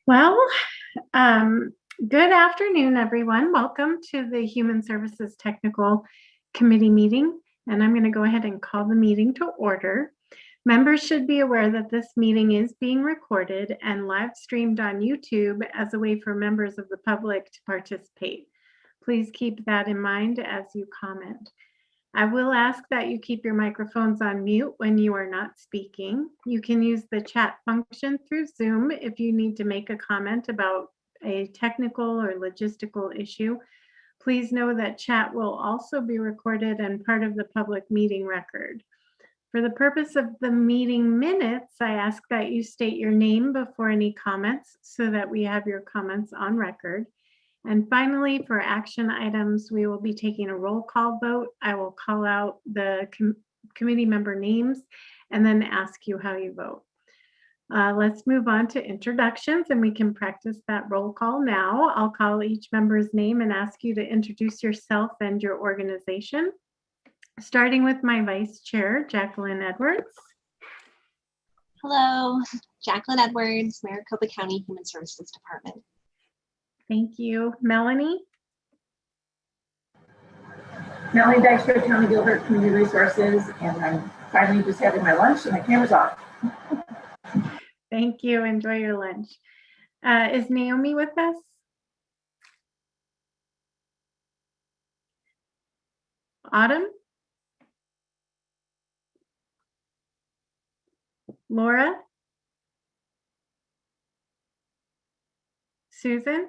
Well, good afternoon, everyone. Welcome to the Human Services Technical Committee meeting, and I'm going to go ahead and call the meeting to order. Members should be aware that this meeting is being recorded and live streamed on YouTube as a way for members of the public to participate. Please keep that in mind as you comment. I will ask that you keep your microphones on mute when you are not speaking. You can use the chat function through Zoom if you need to make a comment about a technical or logistical issue. Please know that chat will also be recorded and part of the public meeting record. For the purpose of the meeting minutes, I ask that you state your name before any comments so that we have your comments on record. And finally, for action items, we will be taking a roll call vote. I will call out the committee member names and then ask you how you vote. Let's move on to introductions, and we can practice that roll call now. I'll call each member's name and ask you to introduce yourself and your organization. Starting with my vice chair, Jacqueline Edwards. Hello, Jacqueline Edwards, Maricopa County Human Services Department. Thank you. Melanie? Melanie Dykstra, County Gilbert Community Resources, and I'm finally just having my lunch and my camera's off. Thank you. Enjoy your lunch. Is Naomi with us? Autumn? Laura? Susan?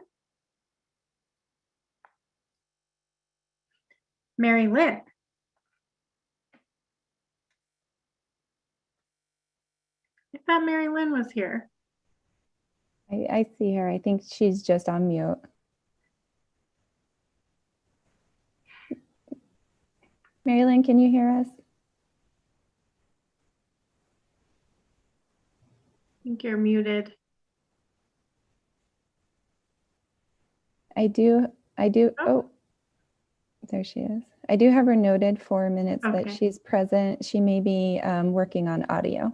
Mary Lynn? I thought Mary Lynn was here. I see her. I think she's just on mute. Mary Lynn, can you hear us? I think you're muted. I do. Oh, there she is. I do have her noted for minutes that she's present. She may be working on audio.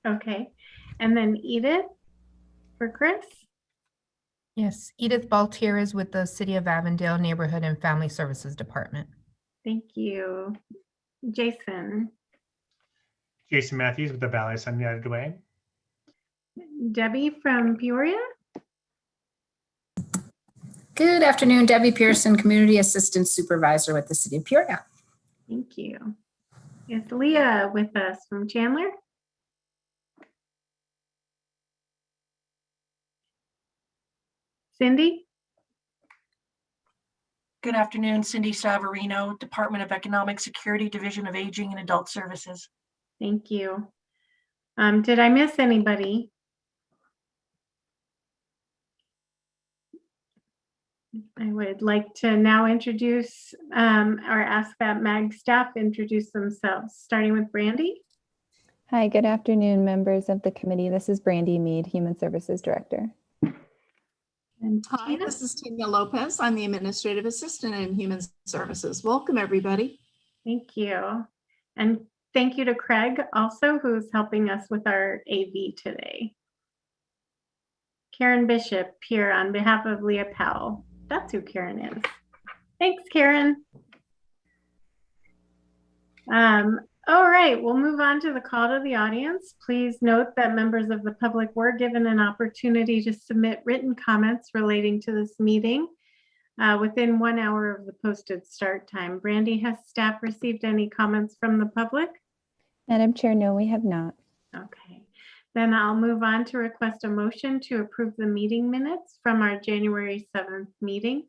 Okay. And then Edith for Chris. Yes, Edith Baltier is with the City of Avondale Neighborhood and Family Services Department. Thank you. Jason. Jason Matthews with the Valley Sun United Way. Debbie from Peoria. Good afternoon, Debbie Pearson, Community Assistant Supervisor with the City of Peoria. Thank you. Is Leah with us from Chandler? Cindy? Good afternoon, Cindy Savarino, Department of Economic Security, Division of Aging and Adult Services. Thank you. Did I miss anybody? I would like to now introduce or ask that MAG staff introduce themselves, starting with Brandy. Hi, good afternoon, members of the committee. This is Brandy Mead, Human Services Director. And hi, Tina? this is Tina Lopez. I'm the Administrative Assistant in Human Services. Welcome, everybody. Thank you. And thank you to Craig also, who's helping us with our AV today. Karen Bishop here on behalf of Leah Powell. That's who Karen is. Thanks, Karen. All right, we'll move on to the call to the audience. Please note that members of the public were given an opportunity to submit written comments relating to this meeting within 1 hour of the posted start time. Brandy, has staff received any comments from the public? Madam Chair, no, we have not. Okay. Then I'll move on to request a motion to approve the meeting minutes from our January 7th meeting.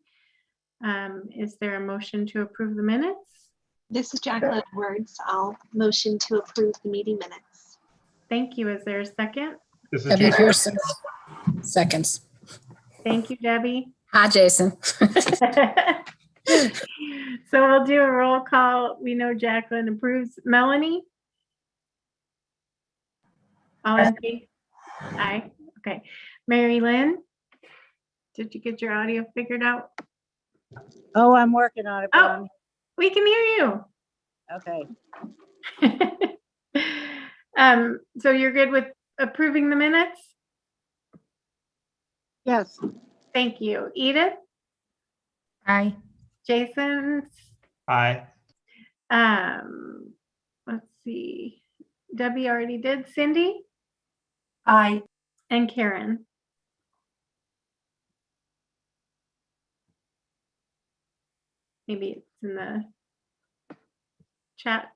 Is there a motion to approve the minutes? This is Jacqueline Edwards. I'll motion to approve the meeting minutes. Thank you. Is there a second? This is Debbie Jason. Pearson, seconds. Thank you, Debbie. Hi, Jason. So we'll do a roll call. We know Jacqueline approves. Melanie? All in favor? Aye. Okay. Mary Lynn? Did you get your audio figured out? Oh, I'm working on it. Oh, we can hear Okay. you. So you're good with approving the minutes? Yes. Thank you. Edith, Aye. Jason, Aye. let's see. Debbie already did. Cindy Aye. and Karen. Maybe it's in the chat.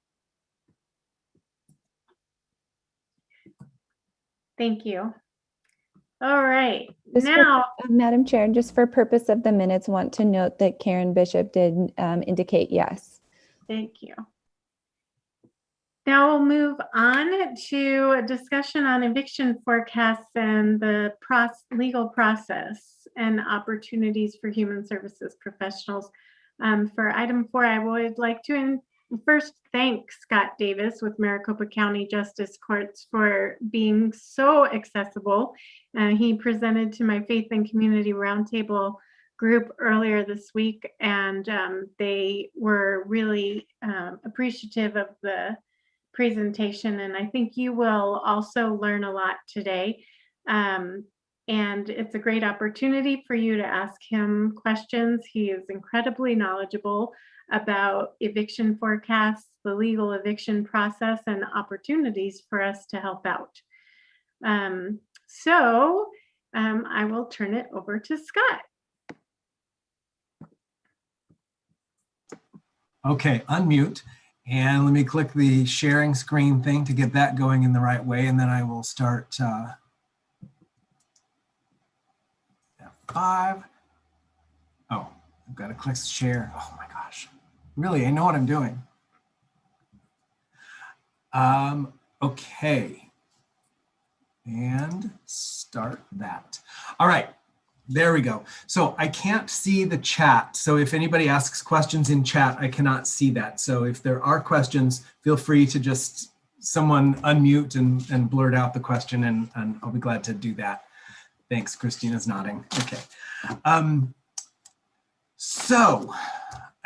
Thank you. All right. Just Now, Madam Chair, just for purpose of the minutes, want to note that Karen Bishop did indicate yes. thank you. Now we'll move on to a discussion on eviction forecasts and the legal process and opportunities for human services professionals. For item 4, I would like to first thank Scott Davis with Maricopa County Justice Courts for being so accessible. He presented to my Faith and Community Roundtable group earlier this week, and they were really appreciative of the presentation, and I think you will also learn a lot today. And it's a great opportunity for you to ask him questions. He is incredibly knowledgeable about eviction forecasts, the legal eviction process, and opportunities for us to help out. I will turn it over to Scott. Okay, unmute. And let me click the sharing screen thing to get that going in the right way. And then I will start F5. Oh, I've got to click share. Oh my gosh. Really, I know what I'm doing. Okay. And start that. All right. There we go. So I can't see the chat. So if anybody asks questions in chat, I cannot see that. So if there are questions, feel free to just someone unmute and blurt out the question, and I'll be glad to do that. Thanks, Christina's nodding. Okay. And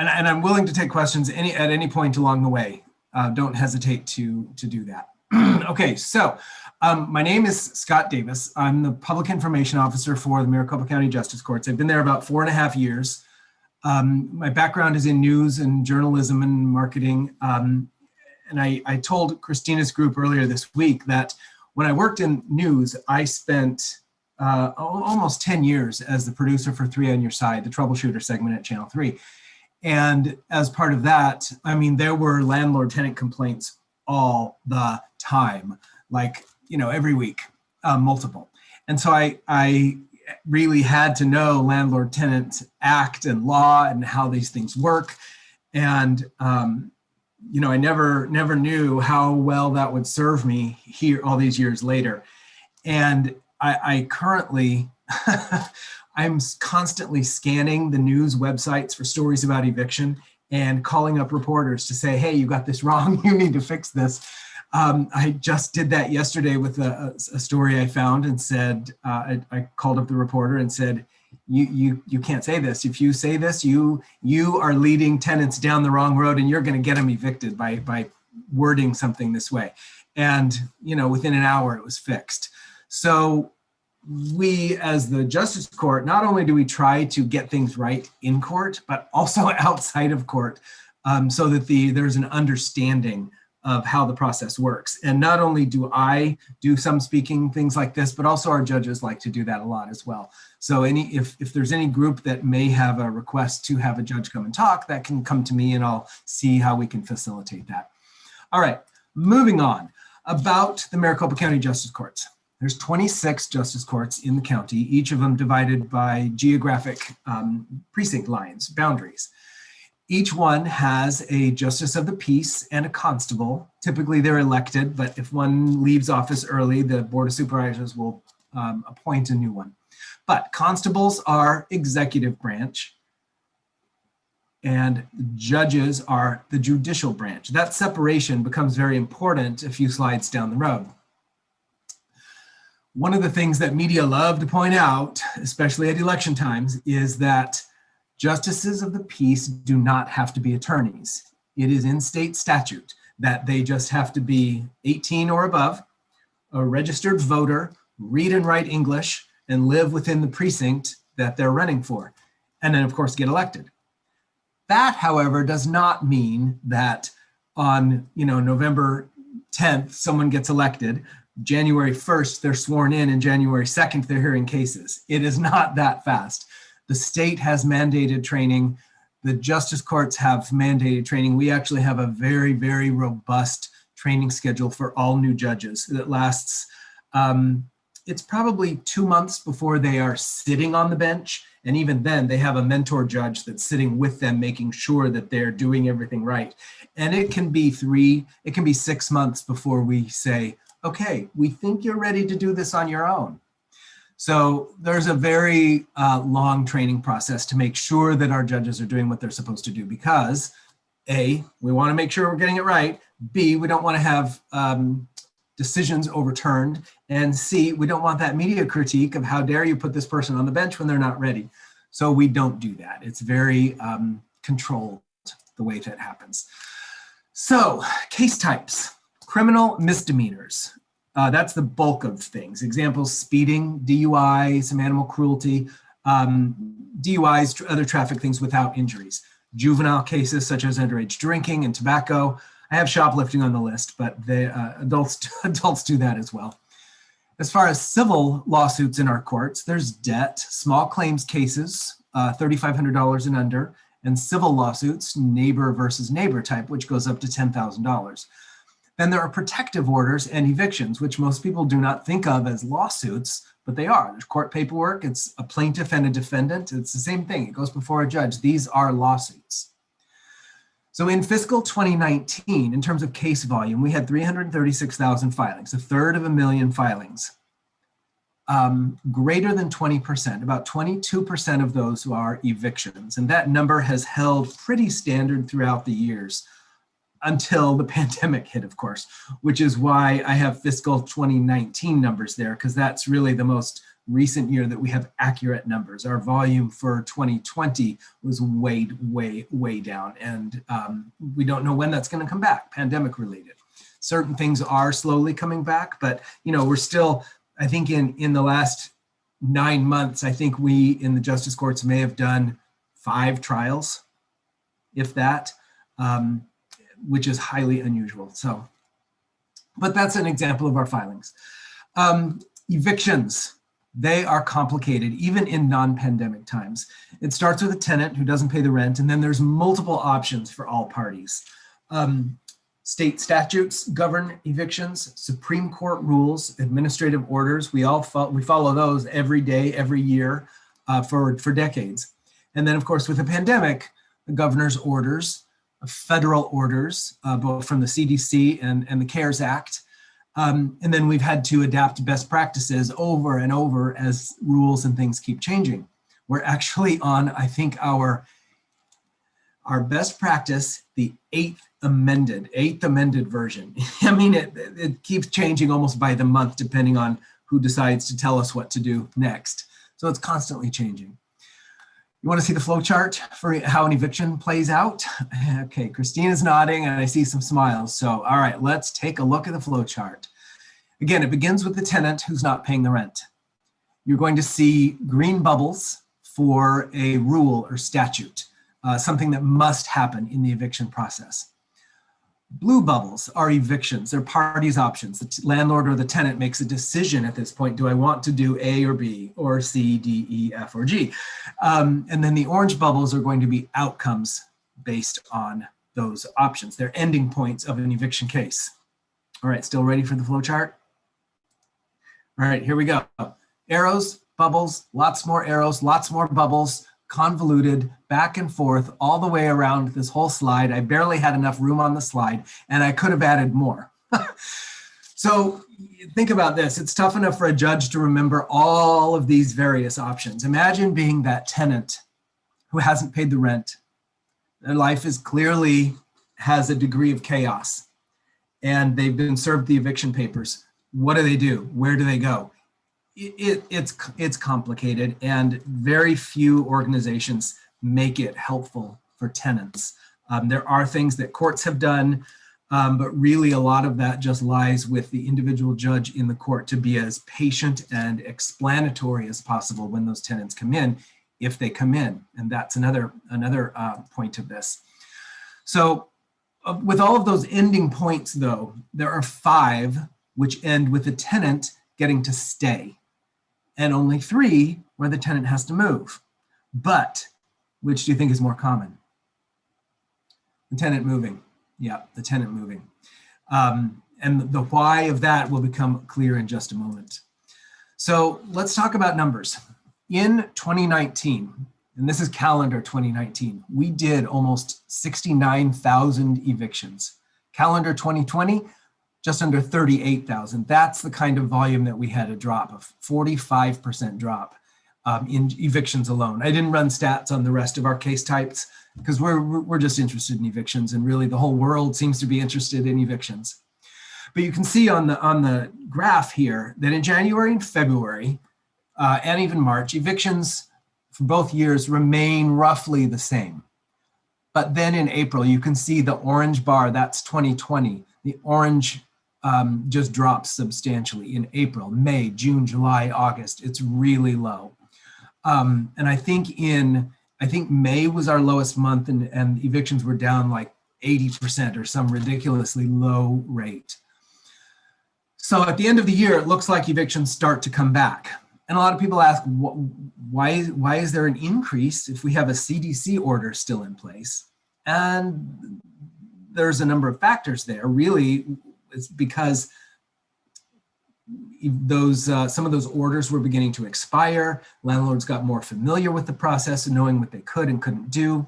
I'm willing to take questions at any point along the way. Don't hesitate to do that. Okay, so my name is Scott Davis. I'm the Public Information Officer for the Maricopa County Justice Courts. I've been there about 4.5 years. My background is in news and journalism and marketing. And I told Christina's group earlier this week that when I worked in news, I spent almost 10 years as the producer for 3 on Your Side, the troubleshooter segment at Channel 3. And as part of that, I mean, there were landlord-tenant complaints all the time, like, you know, every week, multiple. And so I really had to know Landlord-Tenant Act and law and how these things work. And, you know, I never knew how well that would serve me here all these years later. And I currently, I'm constantly scanning the news websites for stories about eviction and calling up reporters to say, hey, you got this wrong, you need to fix this. I just did that yesterday with a story I found and said, I called up the reporter and said, you can't say this. If you say this, you are leading tenants down the wrong road and you're gonna get them evicted by wording something this way. And, you know, within an hour it was fixed. So we, as the Justice Court, not only do we try to get things right in court, but also outside of court, so that there's an understanding of how the process works. And not only do I do some speaking things like this, but also our judges like to do that a lot as well. So if there's any group that may have a request to have a judge come and talk, that can come to me and I'll see how we can facilitate that. All right, moving on. About the Maricopa County Justice Courts. There's 26 justice courts in the county, each of them divided by geographic precinct lines, boundaries. Each one has a justice of the peace and a constable. Typically they're elected, but if one leaves office early, the Board of Supervisors will appoint a new one. But constables are executive branch and judges are the judicial branch. That separation becomes very important a few slides down the road. One of the things that media love to point out, especially at election times, is that justices of the peace do not have to be attorneys. It is in state statute that they just have to be 18 or above, a registered voter, read and write English, and live within the precinct that they're running for, and then of course get elected. That, however, does not mean that on November 10th, someone gets elected, January 1st, they're sworn in, and January 2nd, they're hearing cases. It is not that fast. The state has mandated training. The justice courts have mandated training. We actually have a very, very robust training schedule for all new judges that lasts, it's probably 2 months before they are sitting on the bench. And even then, they have a mentor judge that's sitting with them, making sure that they're doing everything right. And it can be 6 months before we say, okay, we think you're ready to do this on your own. So there's a very long training process to make sure that our judges are doing what they're supposed to do, because A, we want to make sure we're getting it right. B, we don't want to have decisions overturned. And C, we don't want that media critique of how dare you put this person on the bench when they're not ready. So we don't do that. It's very controlled the way that happens. So case types, criminal misdemeanors. That's the bulk of things. Examples: speeding, DUI, some animal cruelty, DUIs, other traffic things without injuries. Juvenile cases such as underage drinking and tobacco. I have shoplifting on the list, but the adults do that as well. As far as civil lawsuits in our courts, there's debt, small claims cases, $3,500 and under, and civil lawsuits, neighbor versus neighbor type, which goes up to $10,000. Then there are protective orders and evictions, which most people do not think of as lawsuits, but they are. There's court paperwork, it's a plaintiff and a defendant. It's the same thing, it goes before a judge. These are lawsuits. So in fiscal 2019, in terms of case volume, we had 336,000 filings, 1/3 filings. Greater than 20%, about 22% of those are evictions. And that number has held pretty standard throughout the years until the pandemic hit, of course, which is why I have fiscal 2019 numbers there, because that's really the most recent year that we have accurate numbers. Our volume for 2020 was way, way, way down. And we don't know when that's going to come back, pandemic related. Certain things are slowly coming back, but we're still, I think in the last 9 months, I think we in the justice courts may have done 5 trials, if that, which is highly unusual. So, but that's an example of our filings. Evictions. They are complicated, even in non-pandemic times. It starts with a tenant who doesn't pay the rent, and then there's multiple options for all parties. State statutes govern evictions, Supreme Court rules, administrative orders. We follow those every day, every year for decades. And then, of course, with the pandemic, the governor's orders, federal orders, both from the CDC and the CARES Act. And then we've had to adapt best practices over and over as rules and things keep changing. We're actually on, I think, our best practice, the 8th amended version. I mean, it keeps changing almost by the month, depending on who decides to tell us what to do next. So it's constantly changing. You want to see the flow chart for how an eviction plays out? Okay, Christina's nodding and I see some smiles. So, all right, let's take a look at the flow chart. Again, it begins with the tenant who's not paying the rent. You're going to see green bubbles for a rule or statute, something that must happen in the eviction process. Blue bubbles are evictions. They're parties' options. The landlord or the tenant makes a decision at this point. Do I want to do A or B or C, D, E, F, or G? And then the orange bubbles are going to be outcomes based on those options. They're ending points of an eviction case. All right, still ready for the flow chart? All right, here we go. Arrows, bubbles, lots more arrows, lots more bubbles, convoluted, back and forth, all the way around this whole slide. I barely had enough room on the slide, and I could have added more. So think about this. It's tough enough for a judge to remember all of these various options. Imagine being that tenant who hasn't paid the rent. Their life is clearly has a degree of chaos, and they've been served the eviction papers. What do? Where do they go? It's complicated, and very few organizations make it helpful for tenants. There are things that courts have done But really a lot of that just lies with the individual judge in the court to be as patient and explanatory as possible when those tenants come in, if they come in. And that's another point of this. So with all of those ending points though, there are 5 which end with the tenant getting to stay, and only 3 where the tenant has to move. But which do you think is more common? The tenant moving. Yeah, the tenant moving. And the why of that will become clear in just a moment. So let's talk about numbers. In 2019, and this is calendar 2019, we did almost 69,000 evictions. Calendar 2020, just under 38,000. That's the kind of volume that we had a drop of, 45% drop in evictions alone. I didn't run stats on the rest of our case types because we're just interested in evictions, and really the whole world seems to be interested in evictions. But you can see on the graph here that in January and February and even March, evictions for both years remain roughly the same. But then in April, you can see the orange bar, that's 2020. The orange just drops substantially in April, May, June, July, August. It's really low. And I think May was our lowest month, and evictions were down like 80% or some ridiculously low rate. So at the end of the year, it looks like evictions start to come back. And a lot of people ask, why is there an increase if we have a CDC order still in place? And there's a number of factors there. Really, it's because some of those orders were beginning to expire. Landlords got more familiar with the process and knowing what they could and couldn't do.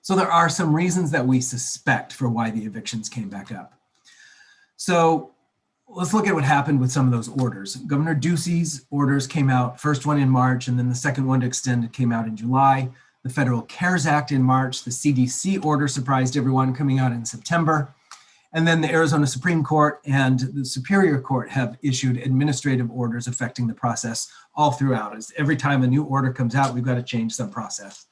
So there are some reasons that we suspect for why the evictions came back up. So let's look at what happened with some of those orders. Governor Ducey's orders came out, first one in March, and then the second one to extend it came out in July. The Federal CARES Act in March, the CDC order surprised everyone, coming out in September. And then the Arizona Supreme Court and the Superior Court have issued administrative orders affecting the process all throughout. As every time a new order comes out, we've got to change some process.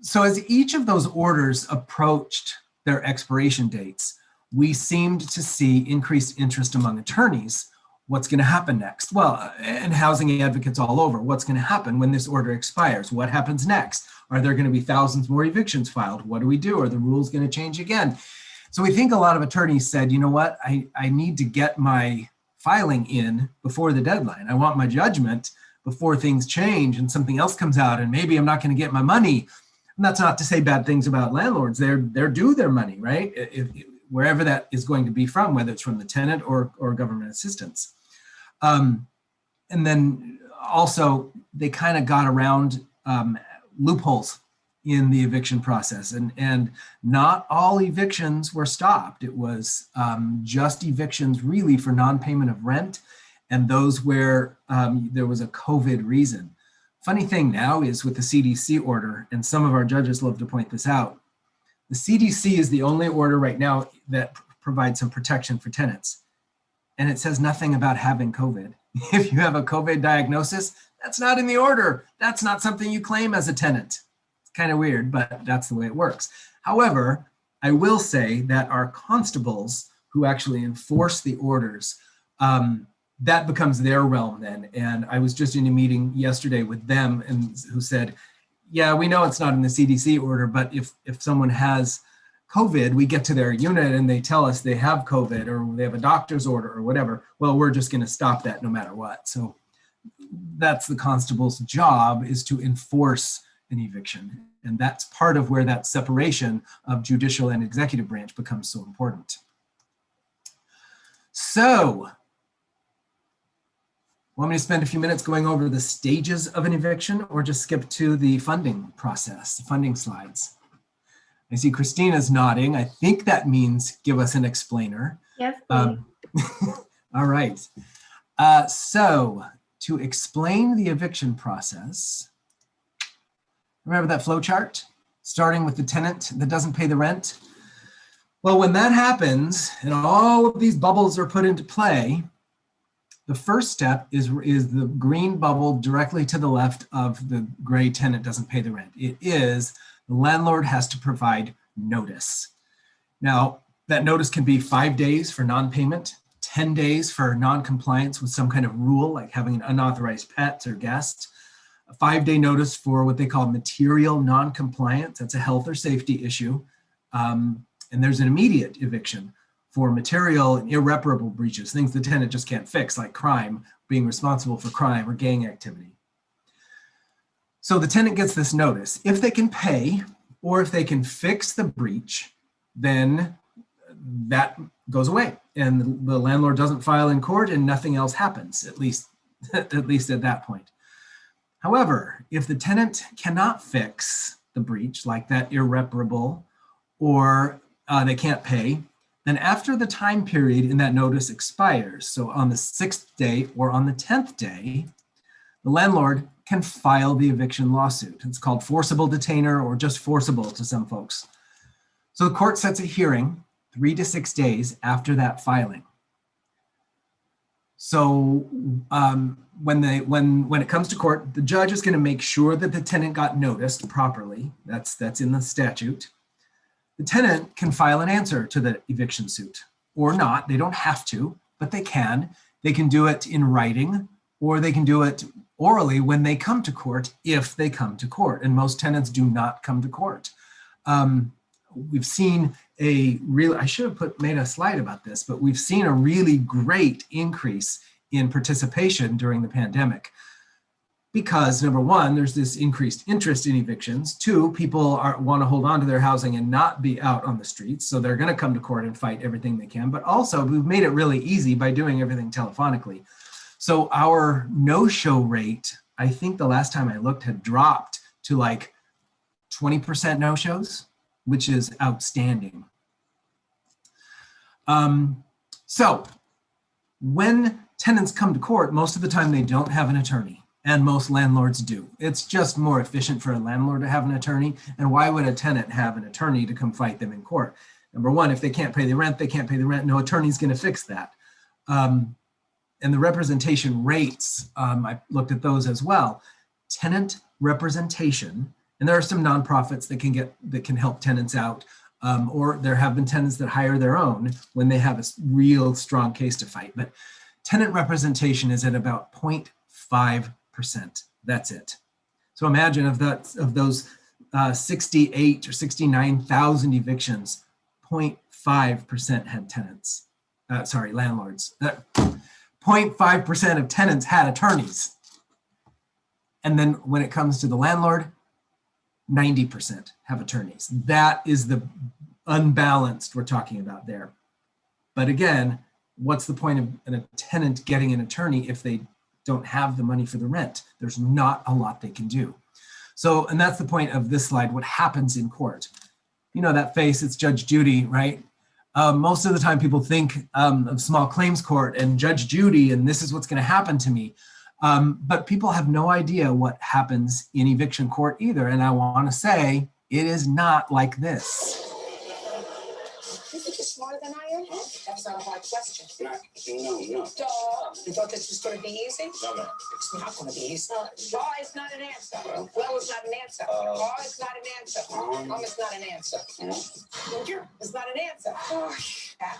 So as each of those orders approached their expiration dates, we seemed to see increased interest among attorneys. What's going to happen next? Well, and housing advocates all over. What's going to happen when this order expires? What happens next? Are there going to be thousands more evictions filed? What do we do? Are the rules going to change again? So we think a lot of attorneys said, you know what, I need to get my filing in before the deadline. I want my judgment before things change and something else comes out, and maybe I'm not going to get my money. And that's not to say bad things about landlords. They're due their money, right? Wherever that is going to be from, whether it's from the tenant or government assistance. And then also they kind of got around loopholes in the eviction process, and not all evictions were stopped. It was just evictions really for non-payment of rent and those where there was a COVID reason. Funny thing now is with the CDC order, and some of our judges love to point this out, the CDC is the only order right now that provides some protection for tenants. And it says nothing about having COVID. If you have a COVID diagnosis, that's not in the order. That's not something you claim as a tenant. It's kind of weird, but that's the way it works. However, I will say that our constables who actually enforce the orders, that becomes their realm then. And I was just in a meeting yesterday with them and who said, yeah, we know it's not in the CDC order, but if someone has COVID, we get to their unit and they tell us they have COVID or they have a doctor's order or whatever, well, we're just going to stop that no matter what. So that's the constable's job, is to enforce an eviction. And that's part of where that separation of judicial and executive branch becomes so important. So, want me to spend a few minutes going over the stages of an eviction, or just skip to the funding process, the funding slides? I see Christina's nodding. I think that means give us an explainer. Yes, please. All right. So to explain the eviction process, remember that flow chart, starting with the tenant that doesn't pay the rent? Well, when that happens and all of these bubbles are put into play, the first step is the green bubble directly to the left of the gray tenant doesn't pay the rent. It is the landlord has to provide notice. Now, that notice can be 5 days for non-payment, 10 days for non-compliance with some kind of rule, like having an unauthorized pet or guest, a 5-day notice for what they call material non-compliance. That's a health or safety issue. And there's an immediate eviction for material and irreparable breaches, things the tenant just can't fix, like crime, being responsible for crime or gang activity. So the tenant gets this notice. If they can pay or if they can fix the breach, then that goes away and the landlord doesn't file in court and nothing else happens, at least at that point. However, if the tenant cannot fix the breach, like that irreparable, or they can't pay, then after the time period in that notice expires, so on the 6th day or on the 10th day, the landlord can file the eviction lawsuit. It's called forcible detainer or just forcible to some folks. So the court sets a hearing 3 to 6 days after that filing. So when it comes to court, the judge is going to make sure that the tenant got noticed properly. That's in the statute. The tenant can file an answer to the eviction suit or not. They don't have to, but they can. They can do it in writing or they can do it orally when they come to court, if they come to court. And most tenants do not come to court. We've seen I should have made a slide about this, but we've seen a really great increase in participation during the pandemic. Because number one, there's this increased interest in evictions. 2, people want to hold on to their housing and not be out on the streets. So they're going to come to court and fight everything they can. But also we've made it really easy by doing everything telephonically. So our no-show rate, I think the last time I looked, had dropped to like 20% no-shows, which is outstanding. So when tenants come to court, most of the time they don't have an attorney, and most landlords do. It's just more efficient for a landlord to have an attorney. And why would a tenant have an attorney to come fight them in court? Number one, if they can't pay the rent, they can't pay the rent. No attorney's going to fix that. And the representation rates, I looked at those as well. Tenant representation, and there are some nonprofits that can help tenants out, or there have been tenants that hire their own when they have a real strong case to fight. But tenant representation is at about 0.5%. That's it. So imagine of those 68 or 69,000 evictions, 0.5% had tenants. Landlords. 0.5% of tenants had attorneys. And then when it comes to the landlord, 90% have attorneys. That is the unbalanced we're talking about there. But again, what's the point of a tenant getting an attorney if they don't have the money for the rent? There's not a lot they can do. So, and that's the point of this slide, what happens in court. You know that face, it's Judge Judy, right? Most of the time people think of small claims court and Judge Judy, and this is what's going to happen to me. But people have no idea what happens in eviction court either. And I want to say, it is not like this. You think you're smarter than I am? That's not a hard question. No. Duh. You thought this was going to be easy? No. It's not going to be easy. Why is not an answer? Well is not an answer. Why is not an answer? Is not an answer. It's not an answer.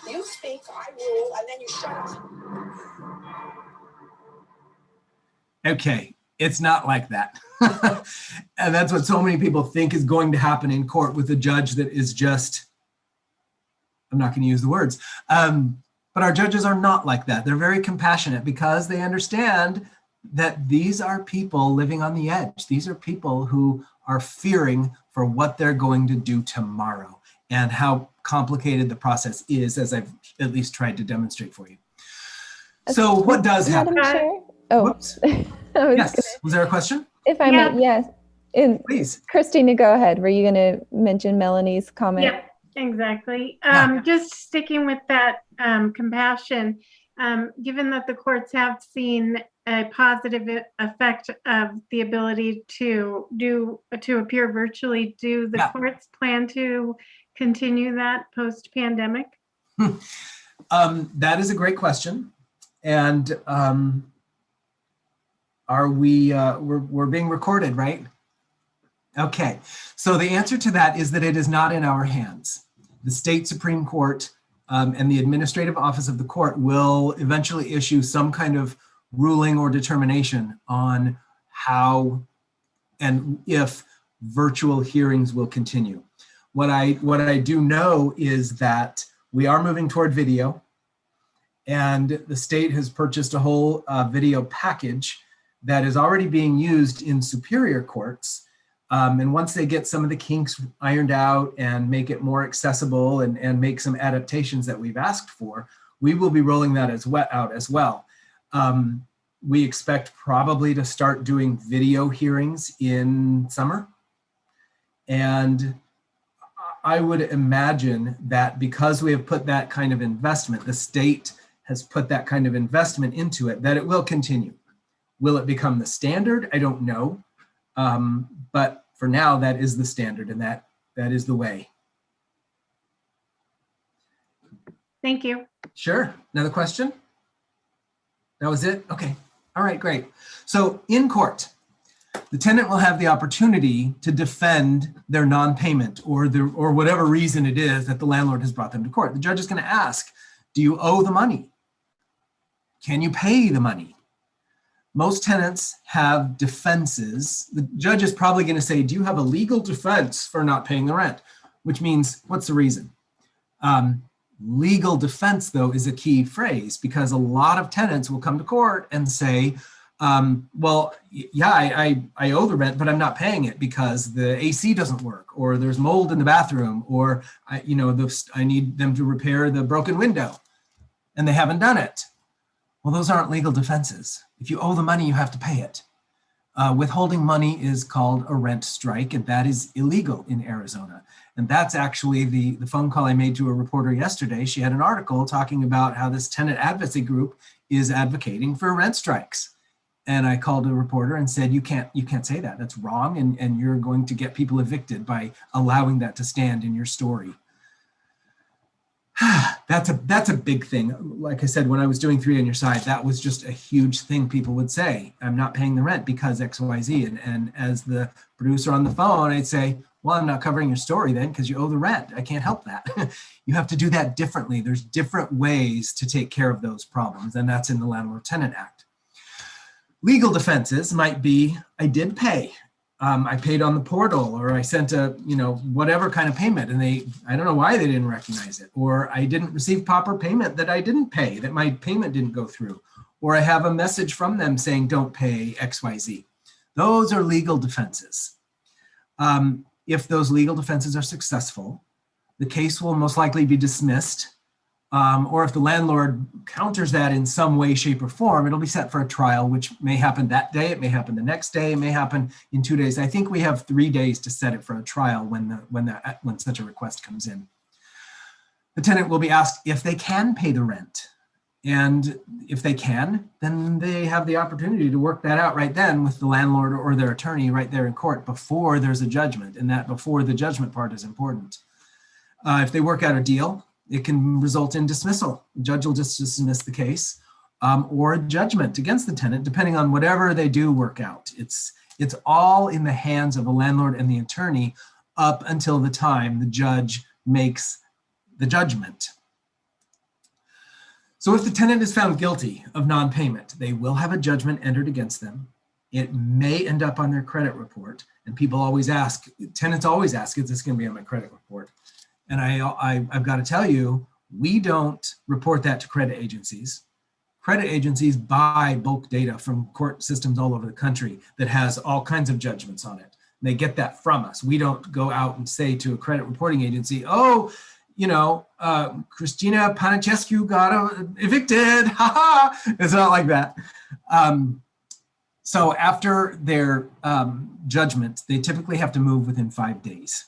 You speak, I rule, and then you shut up. Okay, it's not like that. And that's what so many people think is going to happen in court with a judge that is just, I'm not going to use the words, but our judges are not like that. They're very compassionate because they understand that these are people living on the edge. These are people who are fearing for what they're going to do tomorrow and how complicated the process is, as I've at least tried to demonstrate for you. So what does happen? Madam Chair? Oh, whoops. Yes, was there a question? If I may, yes. Please. Christina, go ahead. Were you going to mention Melanie's comment? Yep, exactly. Just sticking with that compassion, given that the courts have seen a positive effect of the ability to appear virtually, do the courts plan to continue that post-pandemic? That is a great question. And are we, we're being recorded, right? Okay, so the answer to that is that it is not in our hands. the state Supreme Court and the administrative office of the court will eventually issue some kind of ruling or determination on how and if virtual hearings will continue. What I do know is that we are moving toward video, and the state has purchased a whole video package that is already being used in superior courts. And once they get some of the kinks ironed out and make it more accessible and make some adaptations that we've asked for, we will be rolling that out as well. We expect probably to start doing video hearings in summer. And I would imagine that because we have put that kind of investment, the state has put that kind of investment into it, that it will continue. Will it become the standard? I don't know. But for now, that is the standard, and that is the way. Thank you. Sure. Another question? That was it? Okay. All right, great. So in court, the tenant will have the opportunity to defend their non-payment or whatever reason it is that the landlord has brought them to court. The judge is going to ask, do you owe the money? Can you pay the money? Most tenants have defenses. The judge is probably going to say, do you have a legal defense for not paying the rent? Which means, what's the reason? Legal defense, though, is a key phrase, because a lot of tenants will come to court and say, well, yeah, I owe the rent, but I'm not paying it because the AC doesn't work, or there's mold in the bathroom, or I need them to repair the broken window, and they haven't done it. Well, those aren't legal defenses. If you owe the money, you have to pay it. Withholding money is called a rent strike, and that is illegal in Arizona. And that's actually the phone call I made to a reporter yesterday. She had an article talking about how this tenant advocacy group is advocating for rent strikes. And I called a reporter and said, you can't say that. That's wrong, and you're going to get people evicted by allowing that to stand in your story. That's a big thing. Like I said, when I was doing 3 on Your Side, that was just a huge thing people would say. I'm not paying the rent because X, Y, Z. And as the producer on the phone, I'd say, well, I'm not covering your story then because you owe the rent. I can't help that. You have to do that differently. There's different ways to take care of those problems, and that's in the Landlord-Tenant Act. Legal defenses might be, I did pay. I paid on the portal, or I sent a, whatever kind of payment, and I don't know why they didn't recognize it, or I didn't receive proper payment that I didn't pay, that my payment didn't go through, or I have a message from them saying don't pay X, Y, Z. Those are legal defenses. If those legal defenses are successful, the case will most likely be dismissed. Or if the landlord counters that in some way, shape, or form, it'll be set for a trial, which may happen that day, it may happen the next day, it may happen in 2 days. I think we have 3 days to set it for a trial when such a request comes in. The tenant will be asked if they can pay the rent. And if they can, then they have the opportunity to work that out right then with the landlord or their attorney right there in court before there's a judgment, and that before the judgment part is important. If they work out a deal, it can result in dismissal. The judge will just dismiss the case, or a judgment against the tenant, depending on whatever they do work out. It's all in the hands of the landlord and the attorney up until the time the judge makes the judgment. So if the tenant is found guilty of non-payment, they will have a judgment entered against them. It may end up on their credit report, and people always ask, tenants always ask, is this going to be on my credit report? And I've got to tell you, we don't report that to credit agencies. Credit agencies buy bulk data from court systems all over the country that has all kinds of judgments on it. They get that from us. We don't go out and say to a credit reporting agency, oh, Christina Panachescu got evicted, haha. It's not like that. So after their judgment, they typically have to move within 5 days.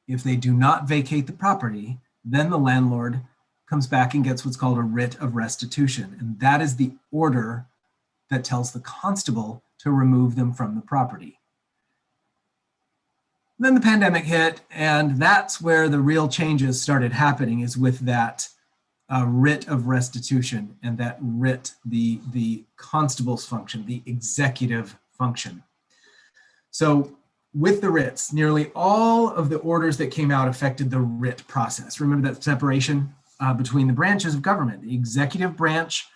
If they do not vacate the property, then the landlord comes back and gets what's called a writ of restitution. And that is the order that tells the constable to remove them from the property. Then the pandemic hit, and that's where the real changes started happening, is with that writ of restitution, and that writ, the constable's function, the executive function. So with the writs, nearly all of the orders that came out affected the writ process. Remember that separation between the branches of government. The executive branch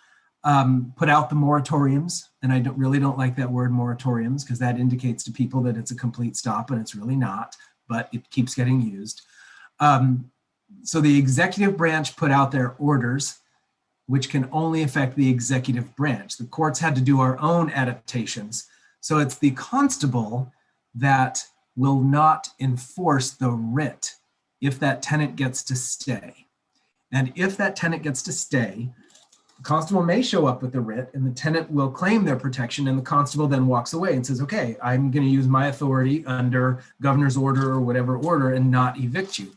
put out the moratoriums, and I really don't like that word moratoriums because that indicates to people that it's a complete stop, and it's really not, but it keeps getting used. So the executive branch put out their orders, which can only affect the executive branch. The courts had to do our own adaptations. So it's the constable that will not enforce the writ if that tenant gets to stay. And if that tenant gets to stay, the constable may show up with the writ and the tenant will claim their protection, and the constable then walks away and says, okay, I'm going to use my authority under governor's order or whatever order and not evict you.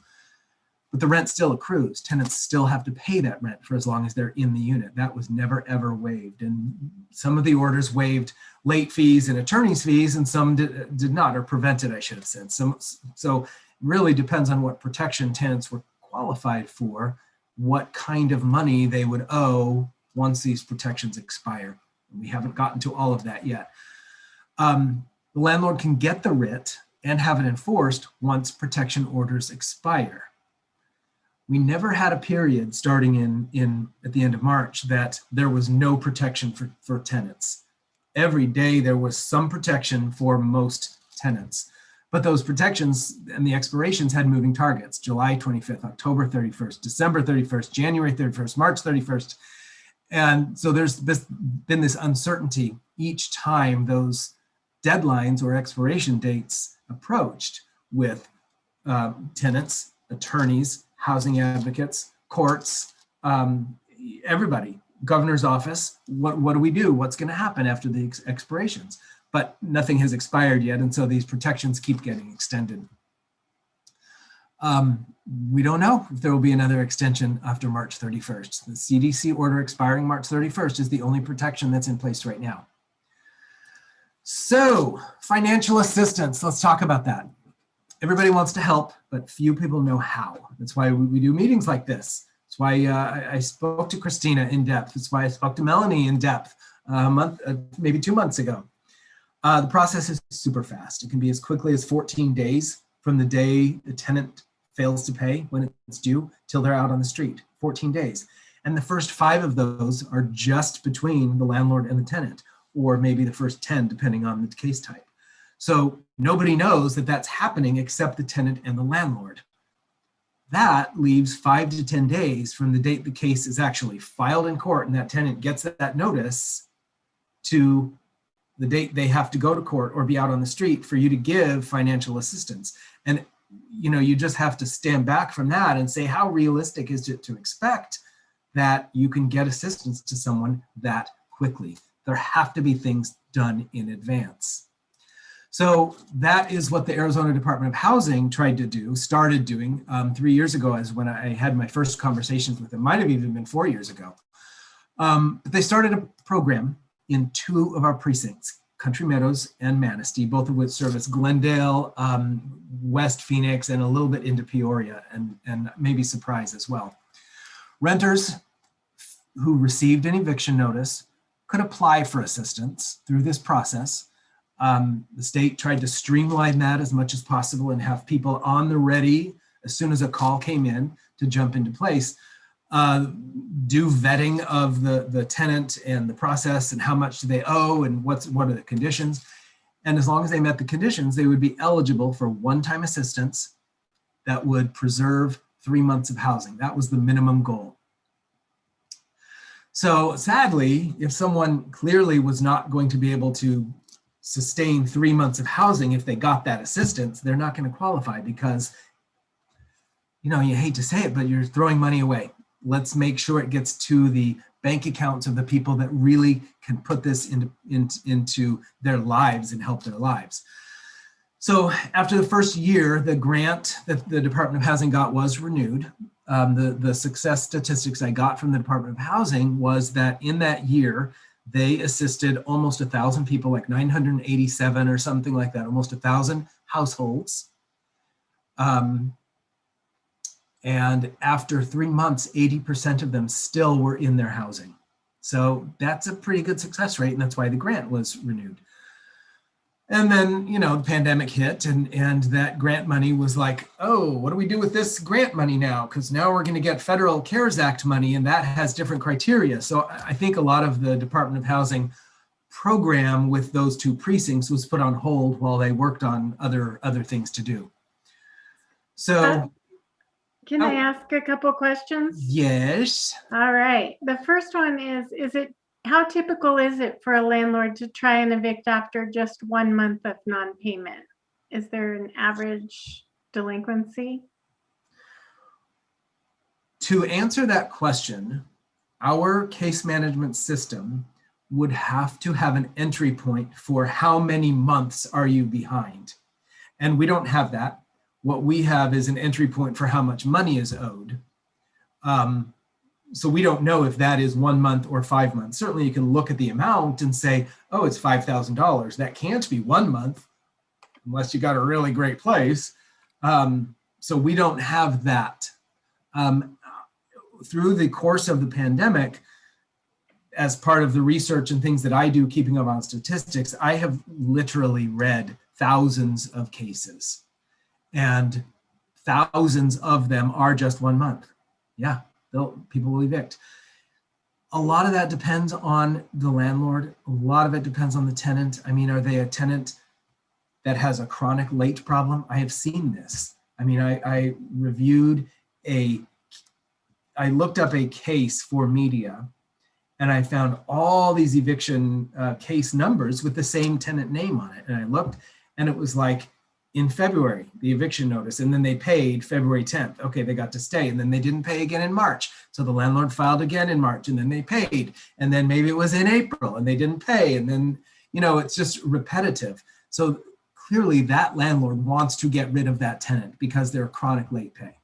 But the rent still accrues. Tenants still have to pay that rent for as long as they're in the unit. That was never, ever waived. And some of the orders waived late fees and attorney's fees, and some did not, or prevented, I should have said. So it really depends on what protection tenants were qualified for, what kind of money they would owe once these protections expire. We haven't gotten to all of that yet. The landlord can get the writ and have it enforced once protection orders expire. We never had a period starting at the end of March that there was no protection for tenants. Every day there was some protection for most tenants, but those protections and the expirations had moving targets: July 25th, October 31st, December 31st, January 31st, March 31st. And so there's been this uncertainty each time those deadlines or expiration dates approached with tenants, attorneys, housing advocates, courts, everybody, governor's office. What do we do? What's going to happen after the expirations? But nothing has expired yet, and so these protections keep getting extended. We don't know if there will be another extension after March 31st. The CDC order expiring March 31st is the only protection that's in place right now. So, financial assistance, let's talk about that. Everybody wants to help, but few people know how. That's why we do meetings like this. That's why I spoke to Christina in depth. That's why I spoke to Melanie in depth maybe 2 months ago. The process is super fast. It can be as quickly as 14 days from the day the tenant fails to pay when it's due till they're out on the street, 14 days. And the first 5 of those are just between the landlord and the tenant, or maybe the first 10, depending on the case type. So nobody knows that that's happening except the tenant and the landlord. That leaves 5 to 10 days from the date the case is actually filed in court and that tenant gets that notice to the date they have to go to court or be out on the street for you to give financial assistance. And you just have to stand back from that and say, how realistic is it to expect that you can get assistance to someone that quickly? There have to be things done in advance. So that is what the Arizona Department of Housing started doing 3 years ago, as when I had my first conversations with them. Might have even been 4 years ago. But they started a program in 2 of our precincts, Country Meadows and Manistee, both of which service Glendale, West Phoenix, and a little bit into Peoria, and maybe Surprise as well. Renters who received an eviction notice could apply for assistance through this process. The state tried to streamline that as much as possible and have people on the ready as soon as a call came in to jump into place. Do vetting of the tenant and the process and how much do they owe and what are the conditions. And as long as they met the conditions, they would be eligible for one-time assistance that would preserve 3 months of housing. That was the minimum goal. So sadly, if someone clearly was not going to be able to sustain 3 months of housing, if they got that assistance, they're not going to qualify because, you hate to say it, but you're throwing money away. Let's make sure it gets to the bank accounts of the people that really can put this into their lives and help their lives. So after the first year, the grant that the Department of Housing got was renewed. The success statistics I got from the Department of Housing was that in that year, they assisted almost 1,000 people, like 987 or something like that, almost 1,000 households. And after 3 months, 80% of them still were in their housing. So that's a pretty good success rate, and that's why the grant was renewed. And then, you know, the pandemic hit and that grant money was like, oh, what do we do with this grant money now? Because now we're going to get federal CARES Act money and that has different criteria. So I think a lot of the Department of Housing program with those 2 precincts was put on hold while they worked on other things to do. So can I ask a couple questions? Yes. All right. The first one is it, how typical is it for a landlord to try and evict after just 1 month of non-payment? Is there an average delinquency? To answer that question, our case management system would have to have an entry point for how many months are you behind. And we don't have that. What we have is an entry point for how much money is owed. So we don't know if that is 1 month or 5 months. Certainly you can look at the amount and say, oh, it's $5,000. That can't be 1 month unless you got a really great place. So we don't have that. Through the course of the pandemic, as part of the research and things that I do, keeping up on statistics, I have literally read thousands of cases, and thousands of them are just 1 month. Yeah, people will evict. A lot of that depends on the landlord. A lot of it depends on the tenant. I mean, are they a tenant that has a chronic late problem? I have seen this. I mean, I looked up a case for media, and I found all these eviction case numbers with the same tenant name on it. And I looked, and it was like in February, the eviction notice, and then they paid February 10th. Okay, they got to stay, and then they didn't pay again in March. So the landlord filed again in March, and then they paid. And then maybe it was in April, and they didn't pay. And then, you know, it's just repetitive. So clearly that landlord wants to get rid of that tenant because they're chronic late pay.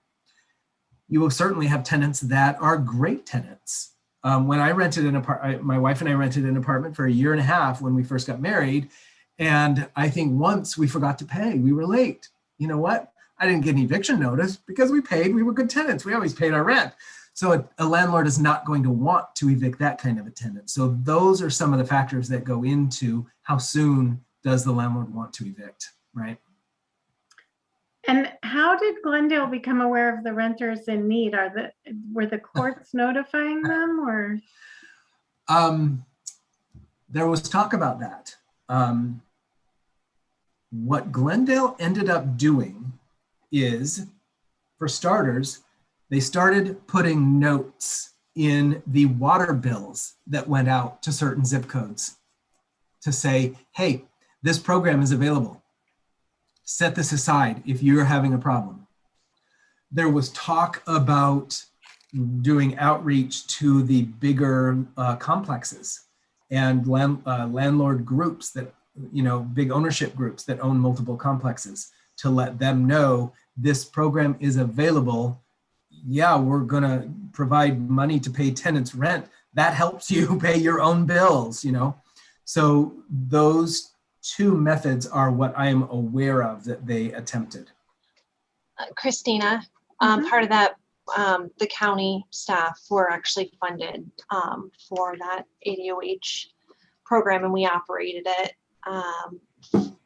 You will certainly have tenants that are great tenants. When I rented an apartment, my wife and I rented an apartment for 1.5 years when we first got married. And I think once we forgot to pay, we were late. You know what? I didn't get an eviction notice because we paid, we were good tenants. We always paid our rent. So a landlord is not going to want to evict that kind of a tenant. So those are some of the factors that go into how soon does the landlord want to evict, right? And how did Glendale become aware of the renters in need? Were the courts notifying them, or? There was talk about that. What Glendale ended up doing is, for starters, they started putting notes in the water bills that went out to certain zip codes to say, hey, this program is available. Set this aside if you're having a problem. There was talk about doing outreach to the bigger complexes and landlord groups that, you know, big ownership groups that own multiple complexes, to let them know this program is available. Yeah, we're gonna provide money to pay tenants rent. That helps you pay your own bills, you know? So those 2 methods are what I am aware of that they attempted. Christina, part of that, the county staff were actually funded for that ADOH program, and we operated it.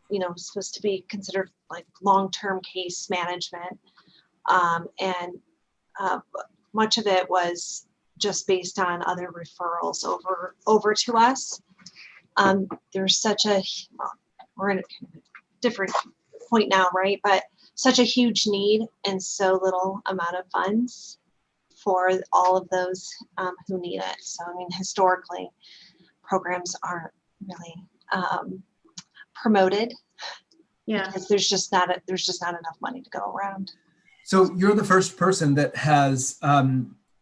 You know, supposed to be considered like long-term case management, and much of it was just based on other referrals over to us. There's such a, well, we're in a different point now, right? But such a huge need and so little amount of funds for all of those who need it. So, I mean, historically, programs aren't really promoted. Yeah, because there's just not enough money to go around. So you're the first person that has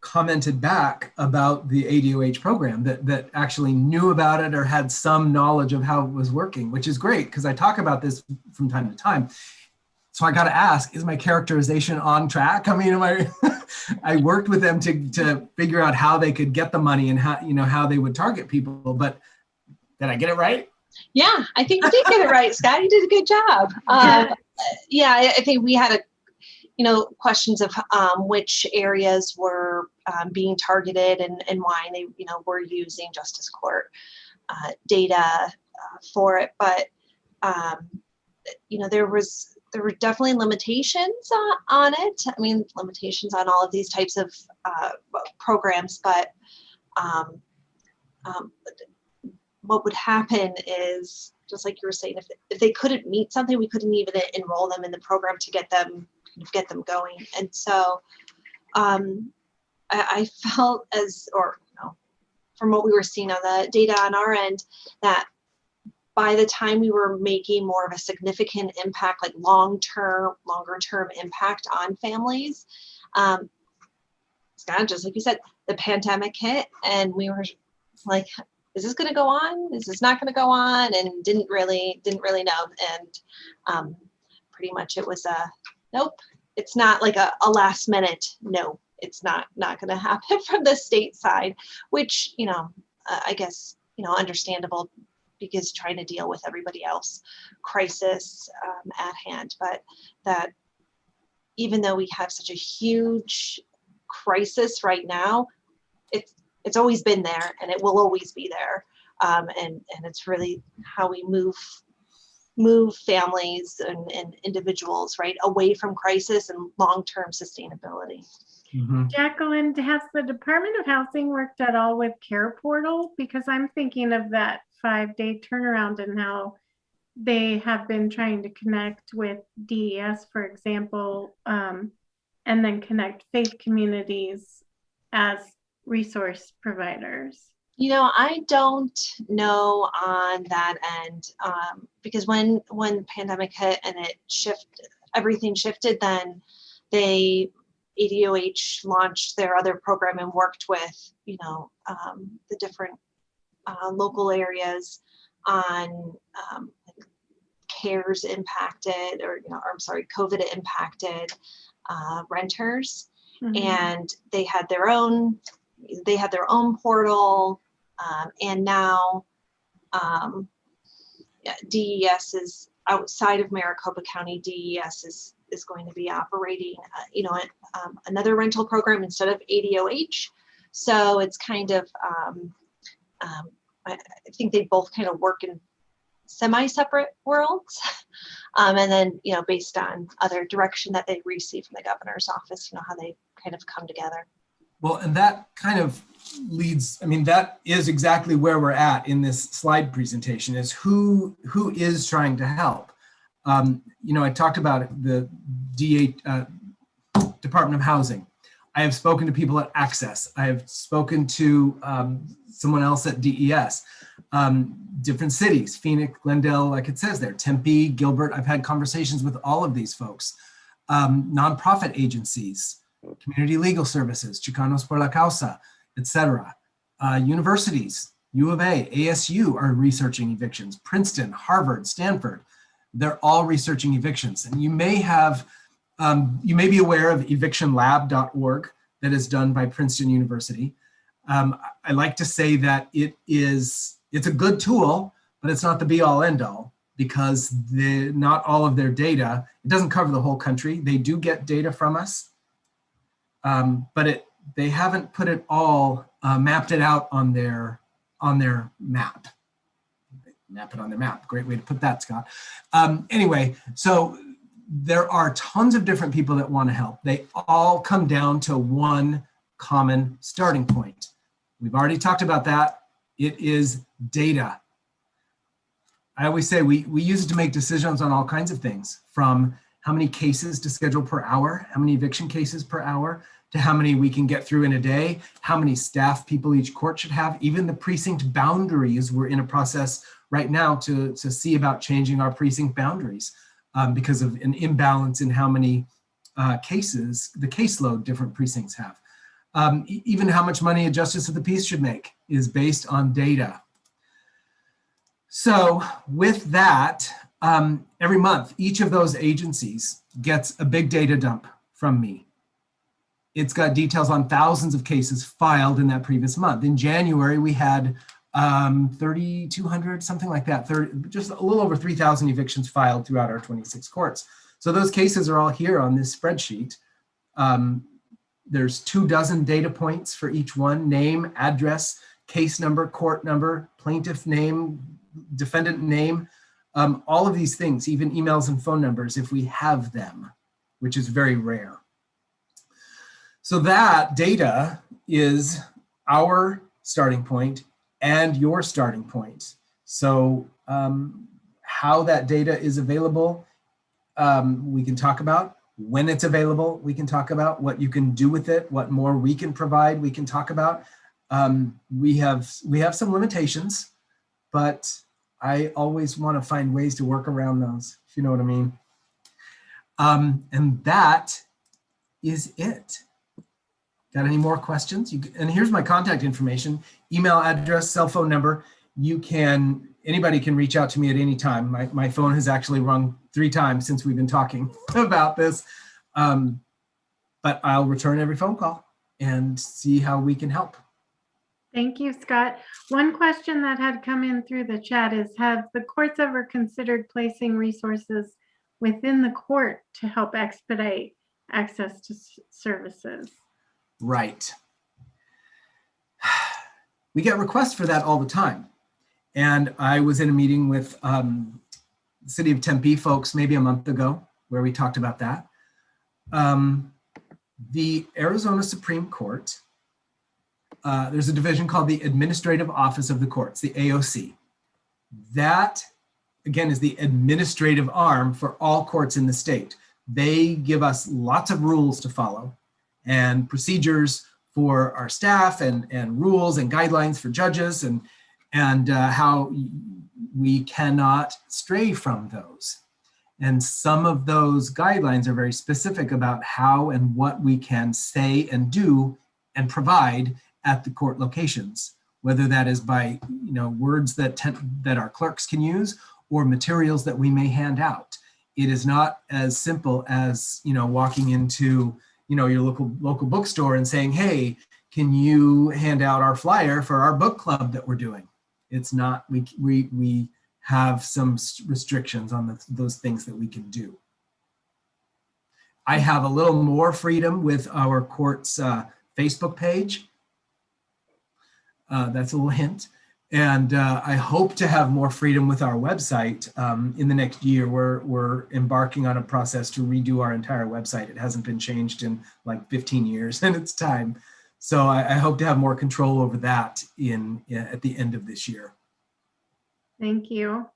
commented back about the ADOH program that actually knew about it or had some knowledge of how it was working, which is great because I talk about this from time to time. So I got to ask, is my characterization on track? I mean, I worked with them to figure out how they could get the money and how, you know, how they would target people, but did I get it right? Yeah, I think you did get it right, Scott. You did a good job. Yeah, I think we had questions of which areas were being targeted and why they, were using justice court data for it. But you know, there were definitely limitations on it. I mean, limitations on all of these types of programs, but what would happen is, just like you were saying, if they couldn't meet something, we couldn't even enroll them in the program to get them going. And so I felt from what we were seeing on the data on our end, that by the time we were making more of a significant impact, like longer term impact on families, it's kind of just like you said, the pandemic hit, and we were like, is this going to go on? Is this not going to go on? And didn't really know. And pretty much it was nope. It's not like a last minute no. It's not going to happen from the state side, which, you know, I guess, you know, understandable, because trying to deal with everybody else crisis at hand. But that even though we have such a huge crisis right now, it's always been there, and it will always be there. And it's really how we move families and individuals, right, away from crisis and long-term sustainability. Mm-hmm. Jacqueline, has the Department of Housing worked at all with Care Portal? Because I'm thinking of that 5-day turnaround and how they have been trying to connect with DES, for example, and then connect faith communities as resource providers. You know, I don't know on that end, because when pandemic hit and everything shifted, then ADOH launched their other program and worked with, you know, the different local areas on CARES impacted, or, you know, or I'm sorry, COVID impacted renters. Mm-hmm. And they had their own portal, and now DES is outside of Maricopa County. DES is going to be operating, you know, another rental program instead of ADOH. So it's kind of, I think they both kind of work in semi-separate worlds. And then, you know, based on other direction that they receive from the governor's office, you know, how they kind of come together. Well, and that kind of leads, I mean, that is exactly where we're at in this slide presentation, is who is trying to help. You know, I talked about the Department of Housing. I have spoken to people at Access. I have spoken to someone else at DES. Different cities, Phoenix, Glendale, like it says there, Tempe, Gilbert. I've had conversations with all of these folks. Nonprofit agencies, community legal services, Chicanos por la Causa, etc. Universities, U of A, ASU are researching evictions. Princeton, Harvard, Stanford, they're all researching evictions. And you may have, you may be aware of evictionlab.org that is done by Princeton University. I like to say that it's a good tool, but it's not the be all end all, because not all of their data, it doesn't cover the whole country. They do get data from us, but they haven't put it all, mapped it out on their map. Map it on their map. Great way to put that, Scott. Anyway, so there are tons of different people that want to help. They all come down to one common starting point. We've already talked about that. It is data. I always say we use it to make decisions on all kinds of things, from how many cases to schedule per hour, how many eviction cases per hour, to how many we can get through in a day, how many staff people each court should have, even the precinct boundaries. We're in a process right now to see about changing our precinct boundaries because of an imbalance in how many cases, the caseload different precincts have. Even how much money a justice of the peace should make is based on data. So with that, every month, each of those agencies gets a big data dump from me. It's got details on thousands of cases filed in that previous month. In January, we had 3,200, something like that, just a little over 3,000 evictions filed throughout our 26 courts. So those cases are all here on this spreadsheet. There's 24 data points for each one: name, address, case number, court number, plaintiff name, defendant name, all of these things, even emails and phone numbers, if we have them, which is very rare. So that data is our starting point and your starting point. So how that data is available, we can talk about. When it's available, we can talk about. What you can do with it, what more we can provide, we can talk about. We have some limitations, but I always want to find ways to work around those, if you know what I mean. And that is it. Got any more questions? And here's my contact information, email address, cell phone number. Anybody can reach out to me at any time. My phone has actually rung 3 times since we've been talking about this. But I'll return every phone call and see how we can help. Thank you, Scott. One question that had come in through the chat is, have the courts ever considered placing resources within the court to help expedite access to services? Right. We get requests for that all the time. And I was in a meeting with the City of Tempe folks maybe a month ago where we talked about that. The Arizona Supreme Court, there's a division called the Administrative Office of the Courts, the AOC. That, again, is the administrative arm for all courts in the state. They give us lots of rules to follow and procedures for our staff and rules and guidelines for judges and how we cannot stray from those. And some of those guidelines are very specific about how and what we can say and do and provide at the court locations, whether that is by words that our clerks can use or materials that we may hand out. It is not as simple as walking into your local bookstore and saying, hey, can you hand out our flyer for our book club that we're doing? It's not, we have some restrictions on those things that we can do. I have a little more freedom with our court's Facebook page. That's a little hint. And I hope to have more freedom with our website in the next year. We're embarking on a process to redo our entire website. It hasn't been changed in like 15 years and it's time. So I hope to have more control over that at the end of this year. Thank you.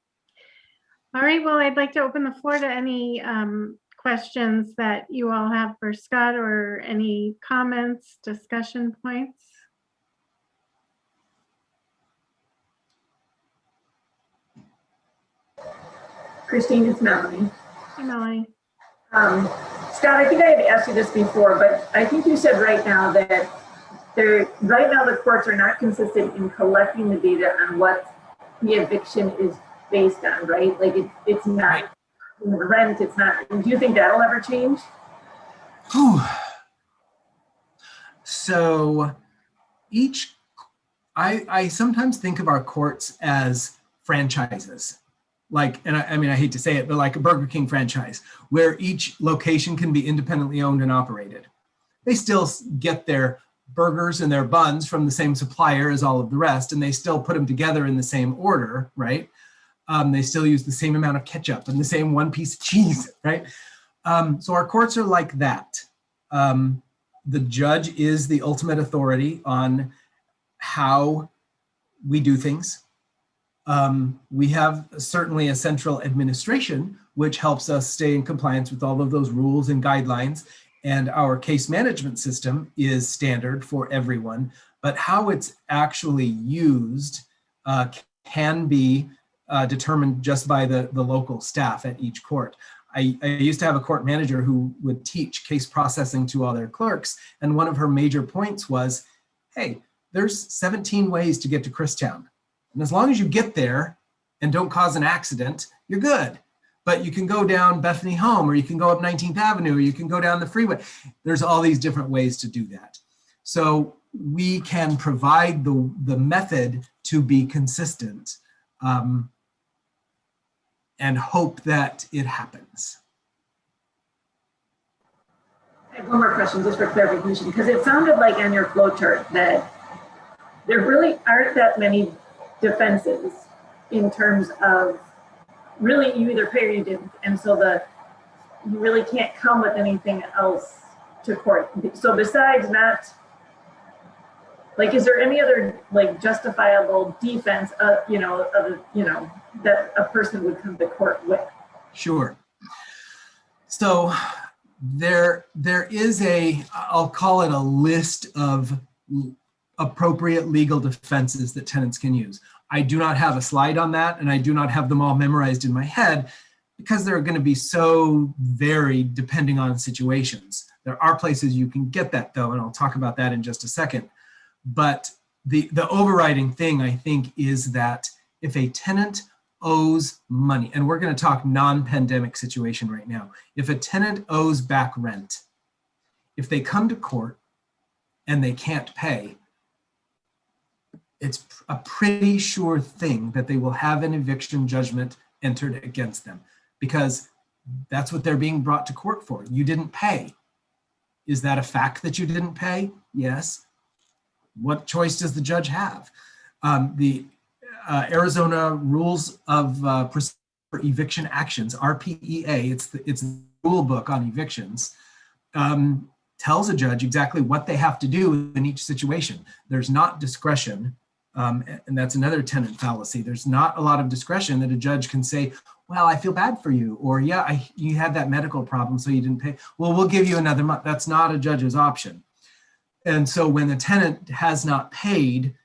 All right, well, I'd like to open the floor to any questions that you all have for Scott or any comments, discussion points. Christine, it's Melanie. Hi, Melanie. Scott, I think I had asked you this before, but I think you said right now that the courts are not consistent in collecting the data on what the eviction is based on, right? Like it's not the rent, it's not. Do you think that'll ever change? So I sometimes think of our courts as franchises. Like, and I mean, I hate to say it, but like a Burger King franchise, where each location can be independently owned and operated. They still get their burgers and their buns from the same supplier as all of the rest, and they still put them together in the same order, right? They still use the same amount of ketchup and the same one piece of cheese, right? So our courts are like that. The judge is the ultimate authority on how we do things. We have certainly a central administration, which helps us stay in compliance with all of those rules and guidelines. And our case management system is standard for everyone, but how it's actually used can be determined just by the local staff at each court. I used to have a court manager who would teach case processing to all their clerks. And one of her major points was, hey, there's 17 ways to get to Christown. And as long as you get there and don't cause an accident, you're good. But you can go down Bethany Home, or you can go up 19th Avenue, or you can go down the freeway. There's all these different ways to do that. So we can provide the method to be consistent and hope that it happens. I have one more question just for clarification, because it sounded like on your flowchart that there really aren't that many defenses in terms of really you either pay or you didn't. And so you really can't come with anything else to court. So besides not, like, is there any other like justifiable defense, that a person would come to court with? Sure. So there is I'll call it a list of appropriate legal defenses that tenants can use. I do not have a slide on that, and I do not have them all memorized in my head because they're going to be so varied depending on situations. There are places you can get that though, and I'll talk about that in just a second. But the overriding thing, I think, is that if a tenant owes money, and we're going to talk non-pandemic situation right now. If a tenant owes back rent, if they come to court and they can't pay, it's a pretty sure thing that they will have an eviction judgment entered against them, because that's what they're being brought to court for. You didn't pay. Is that a fact that you didn't pay? Yes. What choice does the judge have? The Arizona Rules of Procedure for Eviction Actions, RPEA, it's the rule book on evictions, tells a judge exactly what they have to do in each situation. There's not discretion, and that's another tenant fallacy. There's not a lot of discretion that a judge can say, well, I feel bad for you, or yeah, you had that medical problem, so you didn't pay. Well, we'll give you another month. That's not a judge's option. And so when the tenant has not paid,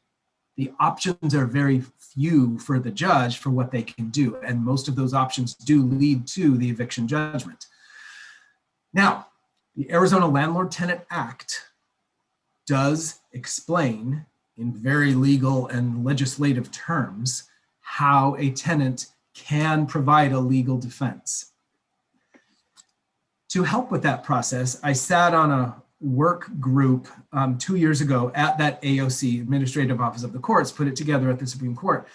the options are very few for the judge for what they can do. And most of those options do lead to the eviction judgment. Now, the Arizona Landlord Tenant Act does explain in very legal and legislative terms how a tenant can provide a legal defense. To help with that process, I sat on a work group 2 years ago at that AOC, Administrative Office of the Courts, put it together at the Supreme Court,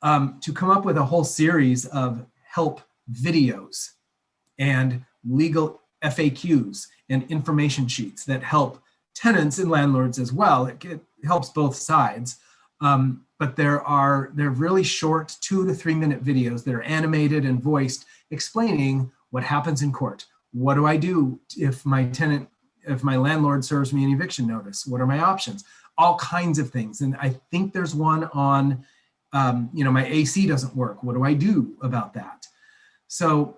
to come up with a whole series of help videos and legal FAQs and information sheets that help tenants and landlords as well. It helps both sides. But they're really short 2 to 3 minute videos that are animated and voiced, explaining what happens in court. What do I do if my landlord serves me an eviction notice? What are my options? All kinds of things. And I think there's one on, my AC doesn't work. What do I do about that? So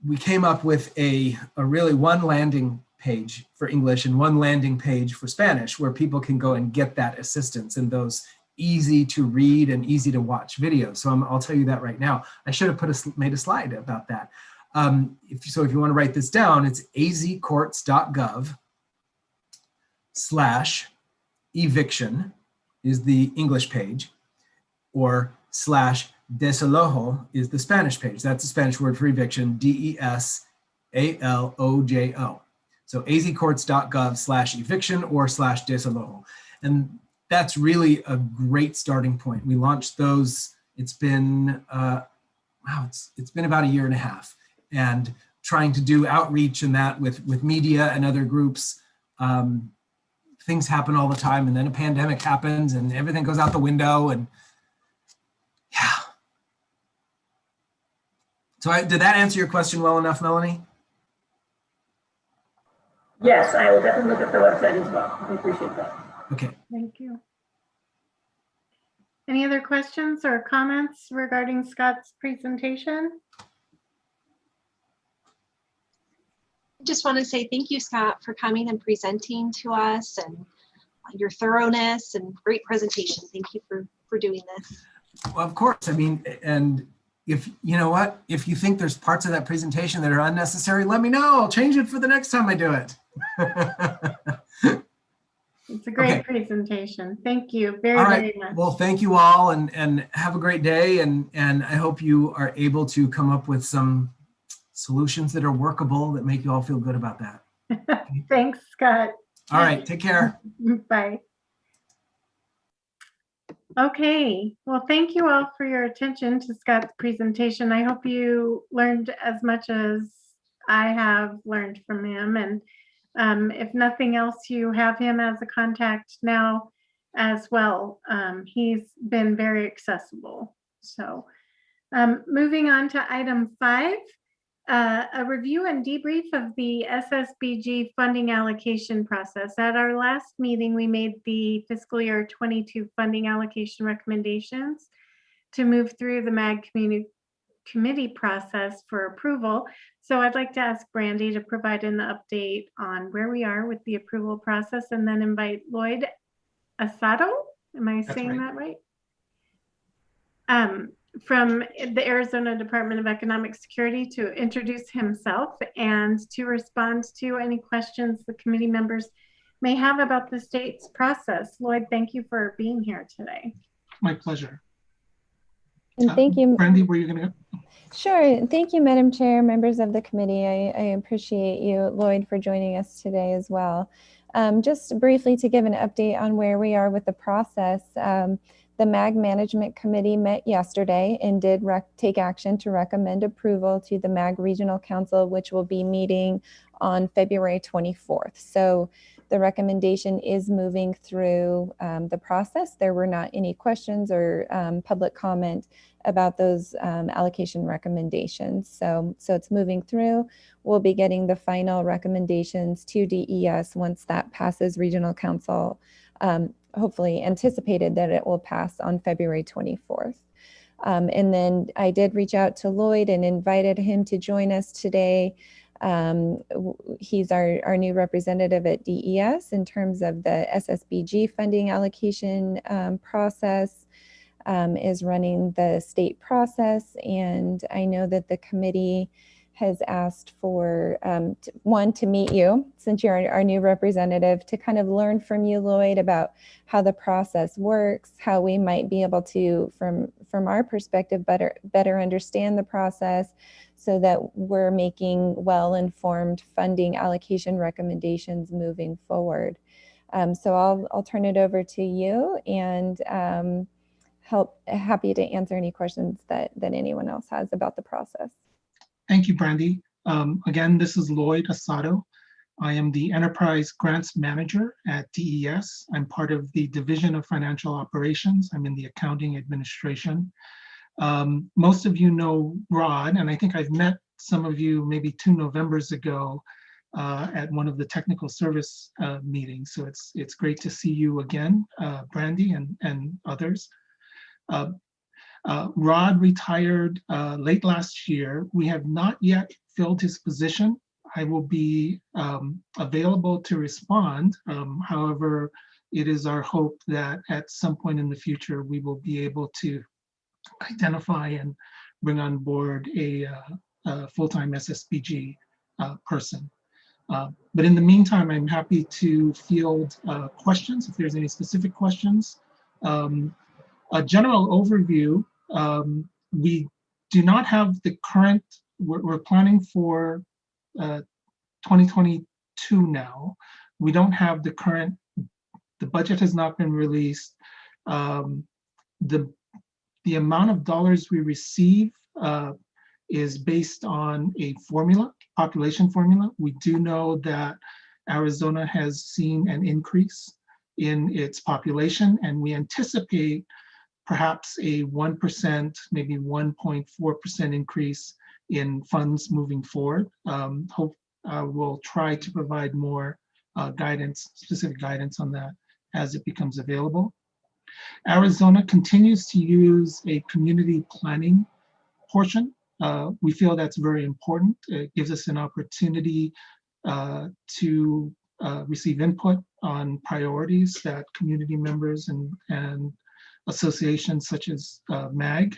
we came up with a really one landing page for English and one landing page for Spanish, where people can go and get that assistance in those easy to read and easy to watch videos. So I'll tell you that right now. I should have made a slide about that. If you want to write this down, it's azcourts.gov/eviction is the English page, or /desalojo is the Spanish page. That's the Spanish word for eviction, DESALOJO. So azcourts.gov/eviction or /desalojo. And that's really a great starting point. We launched those, it's been about 1.5 years, and trying to do outreach and that with media and other groups. Things happen all the time, and then a pandemic happens and everything goes out the window, and yeah. So did that answer your question well enough, Melanie? Yes, I will definitely look at the website as well. I appreciate that. Okay. Thank you. Any other questions or comments regarding Scott's presentation? I just want to say thank you, Scott, for coming and presenting to us, and your thoroughness and great presentation. Thank you for doing this. Well, of course. I mean, and if you know what, if you think there's parts of that presentation that are unnecessary, let me know. I'll change it for the next time I do it. It's a great presentation. Thank you very much. Well, thank you all, and have a great day. And I hope you are able to come up with some solutions that are workable that make you all feel good about that. Thanks, Scott. All right, take care. Bye. Okay, well, thank you all for your attention to Scott's presentation. I hope you learned as much as I have learned from him. And if nothing else, you have him as a contact now as well. He's been very accessible. So Moving on to item 5, a review and debrief of the SSBG funding allocation process. At our last meeting, we made the fiscal year 22 funding allocation recommendations to move through the MAG committee process for approval. So I'd like to ask Brandy to provide an update on where we are with the approval process, and then invite Lloyd Asado, am I saying that right? From the Arizona Department of Economic Security to introduce himself and to respond to any questions the committee members may have about the state's process. Lloyd, thank you for being here today. My pleasure. And thank you. Brandy, were you going to go? Sure. Thank you, Madam Chair, members of the committee. I appreciate you, Lloyd, for joining us today as well. Just briefly to give an update on where we are with the process. The MAG Management Committee met yesterday and did take action to recommend approval to the MAG Regional Council, which will be meeting on February 24th. So the recommendation is moving through the process. There were not any questions or public comment about those allocation recommendations. So it's moving through. We'll be getting the final recommendations to DES once that passes Regional Council. Hopefully anticipated that it will pass on February 24th. And then I did reach out to Lloyd and invited him to join us today. He's our new representative at DES in terms of the SSBG funding allocation process, is running the state process. And I know that the committee has asked for, to meet you, since you're our new representative, to kind of learn from you, Lloyd, about how the process works, how we might be able to, from our perspective, better understand the process so that we're making well-informed funding allocation recommendations moving forward. So I'll turn it over to you and happy to answer any questions that anyone else has about the process. Thank you, Brandy. Again, this is Lloyd Asado. I am the Enterprise Grants Manager at DES. I'm part of the Division of Financial Operations. I'm in the Accounting Administration. Most of you know Rod, and I think I've met some of you maybe 2 Novembers ago at one of the technical service meetings. So it's great to see you again, Brandy and others. Rod retired late last year. We have not yet filled his position. I will be available to respond. However, it is our hope that at some point in the future, we will be able to identify and bring on board a full-time SSBG person. But in the meantime, I'm happy to field questions if there's any specific questions. A general overview, we do not have the current, we're planning for 2022 now. We don't have the current, the budget has not been released. The amount of dollars we receive is based on a formula, population formula. We do know that Arizona has seen an increase in its population, and we anticipate perhaps a 1%, maybe 1.4% increase in funds moving forward. We'll try to provide more guidance, specific guidance on that as it becomes available. Arizona continues to use a community planning portion. We feel that's very important. It gives us an opportunity to receive input on priorities that community members and associations such as MAG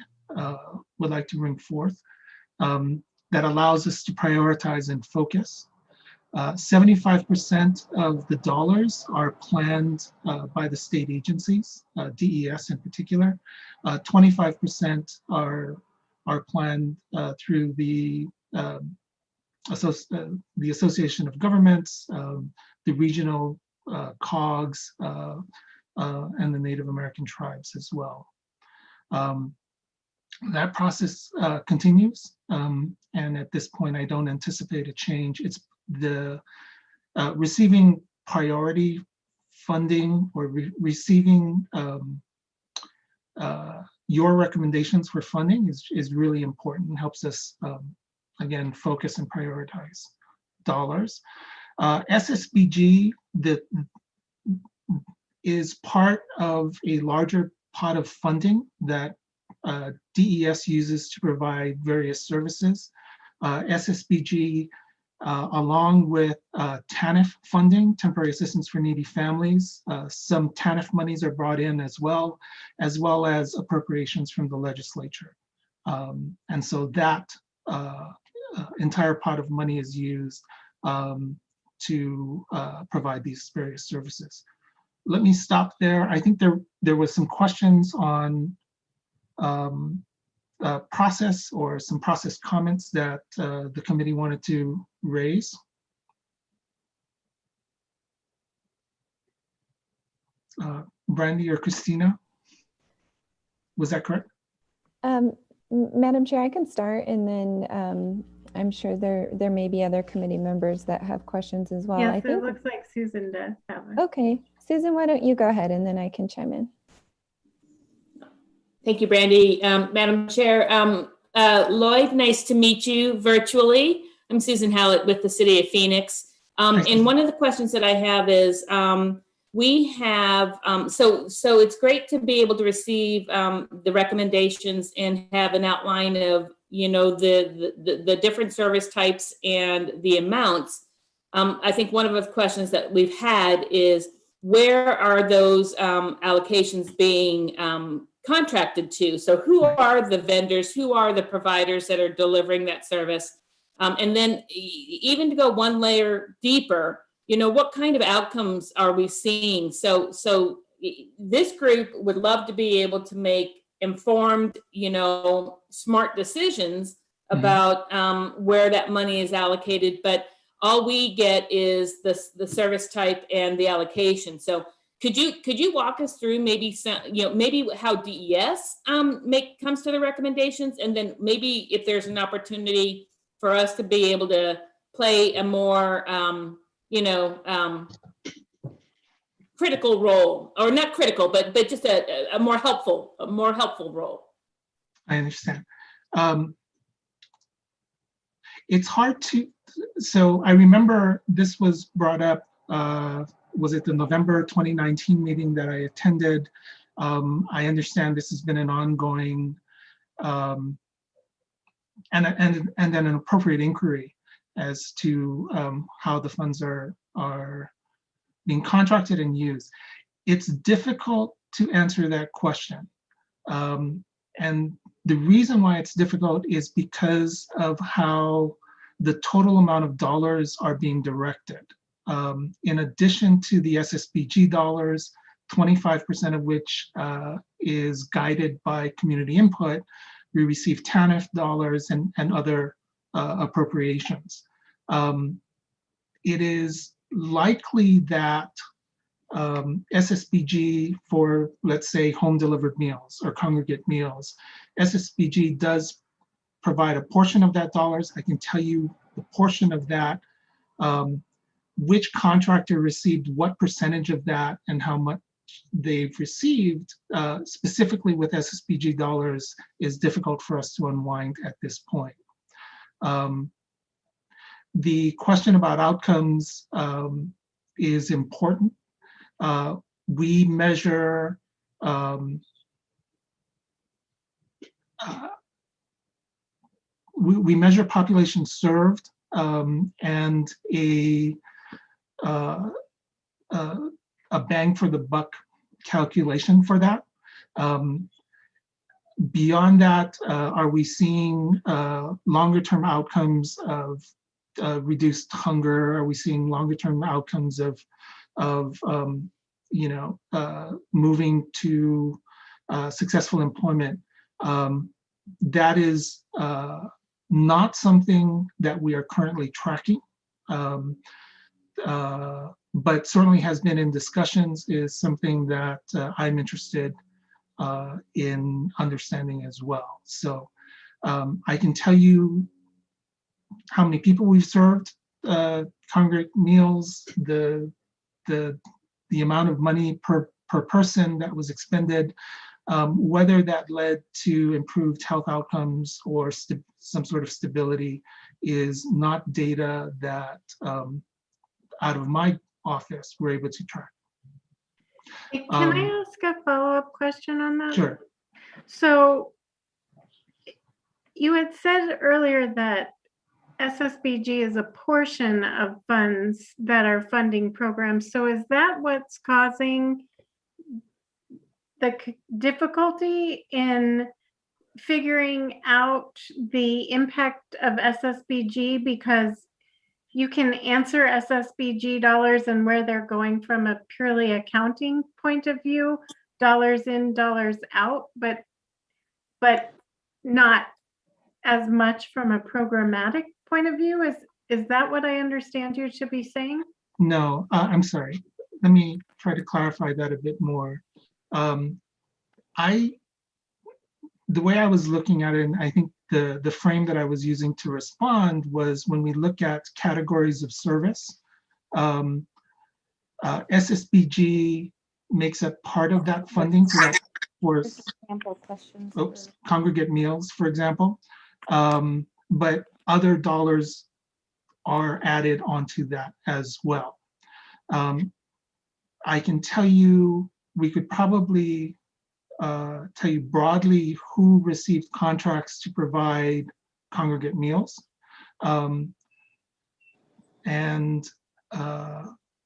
would like to bring forth. That allows us to prioritize and focus. 75% of the dollars are planned by the state agencies, DES in particular. 25% are planned through the Association of Governments, the regional COGS, and the Native American tribes as well. That process continues, and at this point, I don't anticipate a change. It's the receiving priority funding or receiving your recommendations for funding is really important and helps us, again, focus and prioritize dollars. SSBG is part of a larger pot of funding that DES uses to provide various services. SSBG, along with TANF funding, temporary assistance for needy families, some TANF monies are brought in as well as appropriations from the legislature. And so that entire pot of money is used to provide these various services. Let me stop there. I think there was some questions on process or some process comments that the committee wanted to raise. Brandy or Christina, was that correct? Madam Chair, I can start, and then I'm sure there may be other committee members that have questions as well. Yes, I think it looks like Susan does have it. Okay, Susan, why don't you go ahead and then I can chime in. Thank you, Brandy. Madam Chair, Lloyd, nice to meet you virtually. I'm Susan Hallett with the City of Phoenix. And one of the questions that I have is, we have, so it's great to be able to receive the recommendations and have an outline of, you know, the different service types and the amounts. I think one of the questions that we've had is, where are those allocations being contracted to? So who are the vendors, who are the providers that are delivering that service? And then even to go one layer deeper, you know, what kind of outcomes are we seeing? So this group would love to be able to make informed, you know, smart decisions about where that money is allocated, but all we get is the service type and the allocation. So could you walk us through maybe some, you know, maybe how DES comes to the recommendations, and then maybe if there's an opportunity for us to be able to play a more you know, critical role, or not critical, but just a more helpful role. I understand. It's hard to, so I remember this was brought up, was it the November 2019 meeting that I attended? I understand this has been an ongoing, and then an appropriate inquiry as to how the funds are being contracted and used. It's difficult to answer that question. And the reason why it's difficult is because of how the total amount of dollars are being directed. In addition to the SSBG dollars, 25% of which is guided by community input, we receive TANF dollars and other appropriations. It is likely that SSBG for, let's say, home delivered meals or congregate meals, SSBG does provide a portion of that dollars. I can tell you the portion of that, which contractor received what percentage of that and how much they've received, specifically with SSBG dollars, is difficult for us to unwind at this point. The question about outcomes is important. We measure we measure population served and a bang for the buck calculation for that. Beyond that, are we seeing longer term outcomes of reduced hunger? Are we seeing longer term outcomes of you know, moving to successful employment? That is not something that we are currently tracking, but certainly has been in discussions, is something that I'm interested in understanding as well. So I can tell you how many people we've served, congregate meals, the amount of money per person that was expended. Whether that led to improved health outcomes or some sort of stability is not data that out of my office we're able to track. Can I ask a follow-up question on that? Sure. So you had said earlier that SSBG is a portion of funds that are funding programs. So is that what's causing the difficulty in figuring out the impact of SSBG? Because you can answer SSBG dollars and where they're going from a purely accounting point of view, dollars in, dollars out, but not as much from a programmatic point of view. Is that what I understand you to be saying? No, I'm sorry. Let me try to clarify that a bit more. The way I was looking at it, and I think the frame that I was using to respond was when we look at categories of service, SSBG makes up part of that funding. So that for congregate meals, for example, but other dollars are added onto that as well. I can tell you, we could probably tell you broadly who received contracts to provide congregate meals.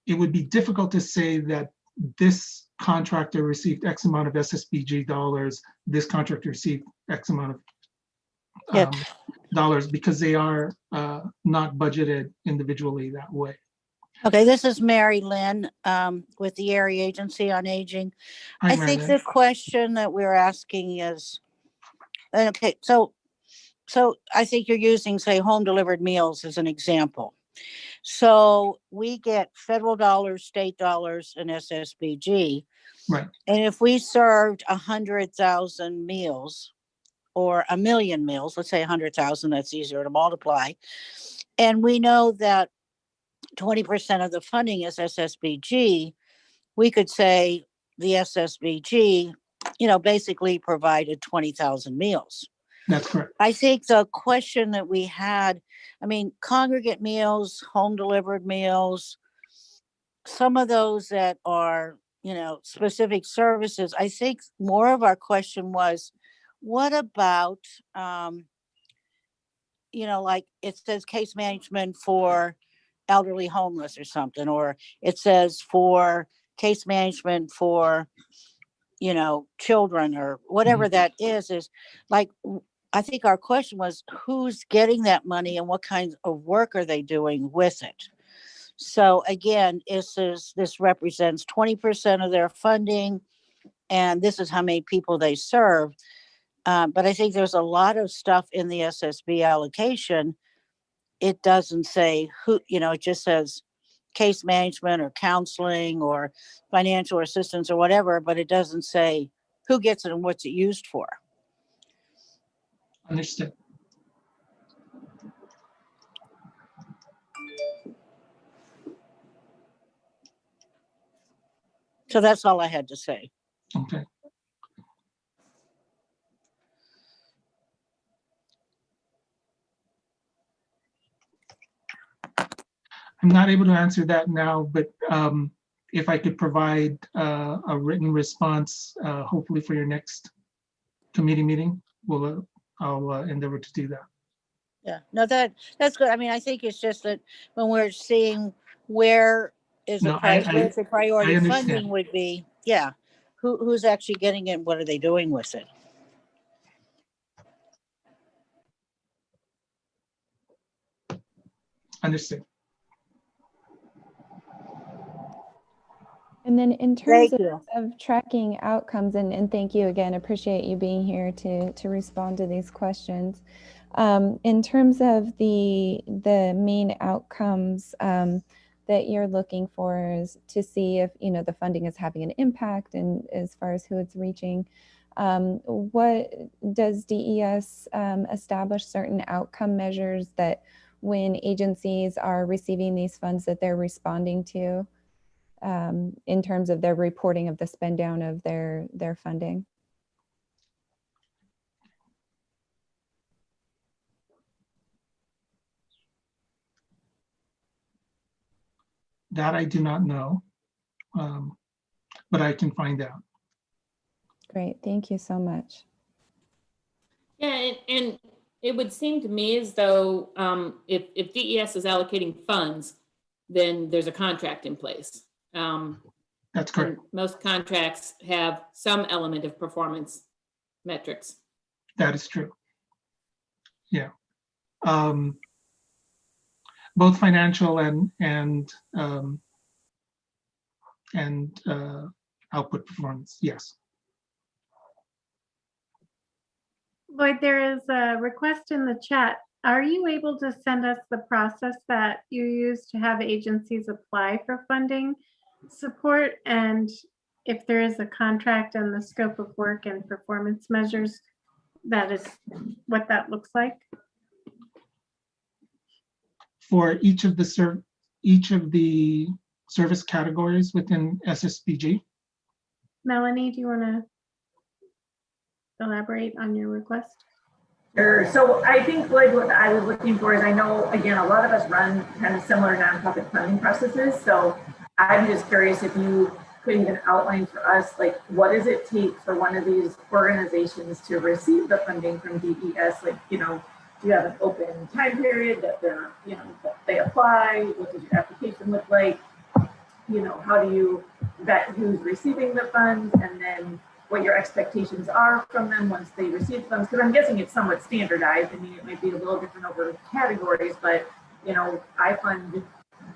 It would be difficult to say that this contractor received X amount of SSBG dollars, this contractor received X amount of dollars, because they are not budgeted individually that way. Okay, this is Mary Lynn with the Area Agency on Aging. Hi, I Mary think Lynn. the question that we're asking is, okay, so I think you're using, say, home delivered meals as an example. So we get federal dollars, state dollars, and SSBG. Right. And if we served 100,000 meals or 1 million meals, let's say 100,000, that's easier to multiply. And we know that 20% of the funding is SSBG, we could say the SSBG, basically provided 20,000 meals. That's correct. I think the question that we had, congregate meals, home delivered meals, some of those that are, specific services, I think more of our question was, what about, like it says case management for elderly homeless or something, or it says for case management for, children or whatever that is like, I think our question was, who's getting that money and what kinds of work are they doing with it? So again, this represents 20% of their funding, and this is how many people they serve. But I think there's a lot of stuff in the SSB allocation. It doesn't say who, it just says case management or counseling or financial assistance or whatever, but it doesn't say who gets it and what's it used for. Understood. So that's all I had to say. Okay. I'm not able to answer that now, but if I could provide a written response, hopefully for your next committee meeting, I'll endeavor to do that. Yeah, no, that's good. I think it's just that when we're seeing where is the priority funding would be, who's actually getting it? What are they doing with it? Understood. And then in terms of tracking outcomes, and thank you again, appreciate you being here to respond to these questions. In terms of the main outcomes that you're looking for is to see if, the funding is having an impact and as far as who it's reaching. What does DES establish certain outcome measures that when agencies are receiving these funds that they're responding to? In terms of their reporting of the spend down of their funding? That I do not know, but I can find out. Great, thank you so much. Yeah, and it would seem to me as though if DES is allocating funds, then there's a contract in place. That's correct. Most contracts have some element of performance metrics. That is true. Yeah. Both financial and output performance, yes. Lloyd, there is a request in the chat. Are you able to send us the process that you use to have agencies apply for funding support? And if there is a contract and the scope of work and performance measures, that is what that looks like? For each of the service categories within SSBG? Melanie, do you want to elaborate on your request? Sure. So I think like what I was looking for is, I know, again, a lot of us run kind of similar nonprofit funding processes. So I'm just curious if you could even outline for us, like, what does it take for one of these organizations to receive the funding from DES? Like, you know, do you have an open time period that they're, you know, that they apply? What does your application look like? You know, how do you vet who's receiving the funds, and then what your expectations are from them once they receive funds? Because I'm guessing it's somewhat standardized. I mean, it might be a little different over categories, but, you know, I fund,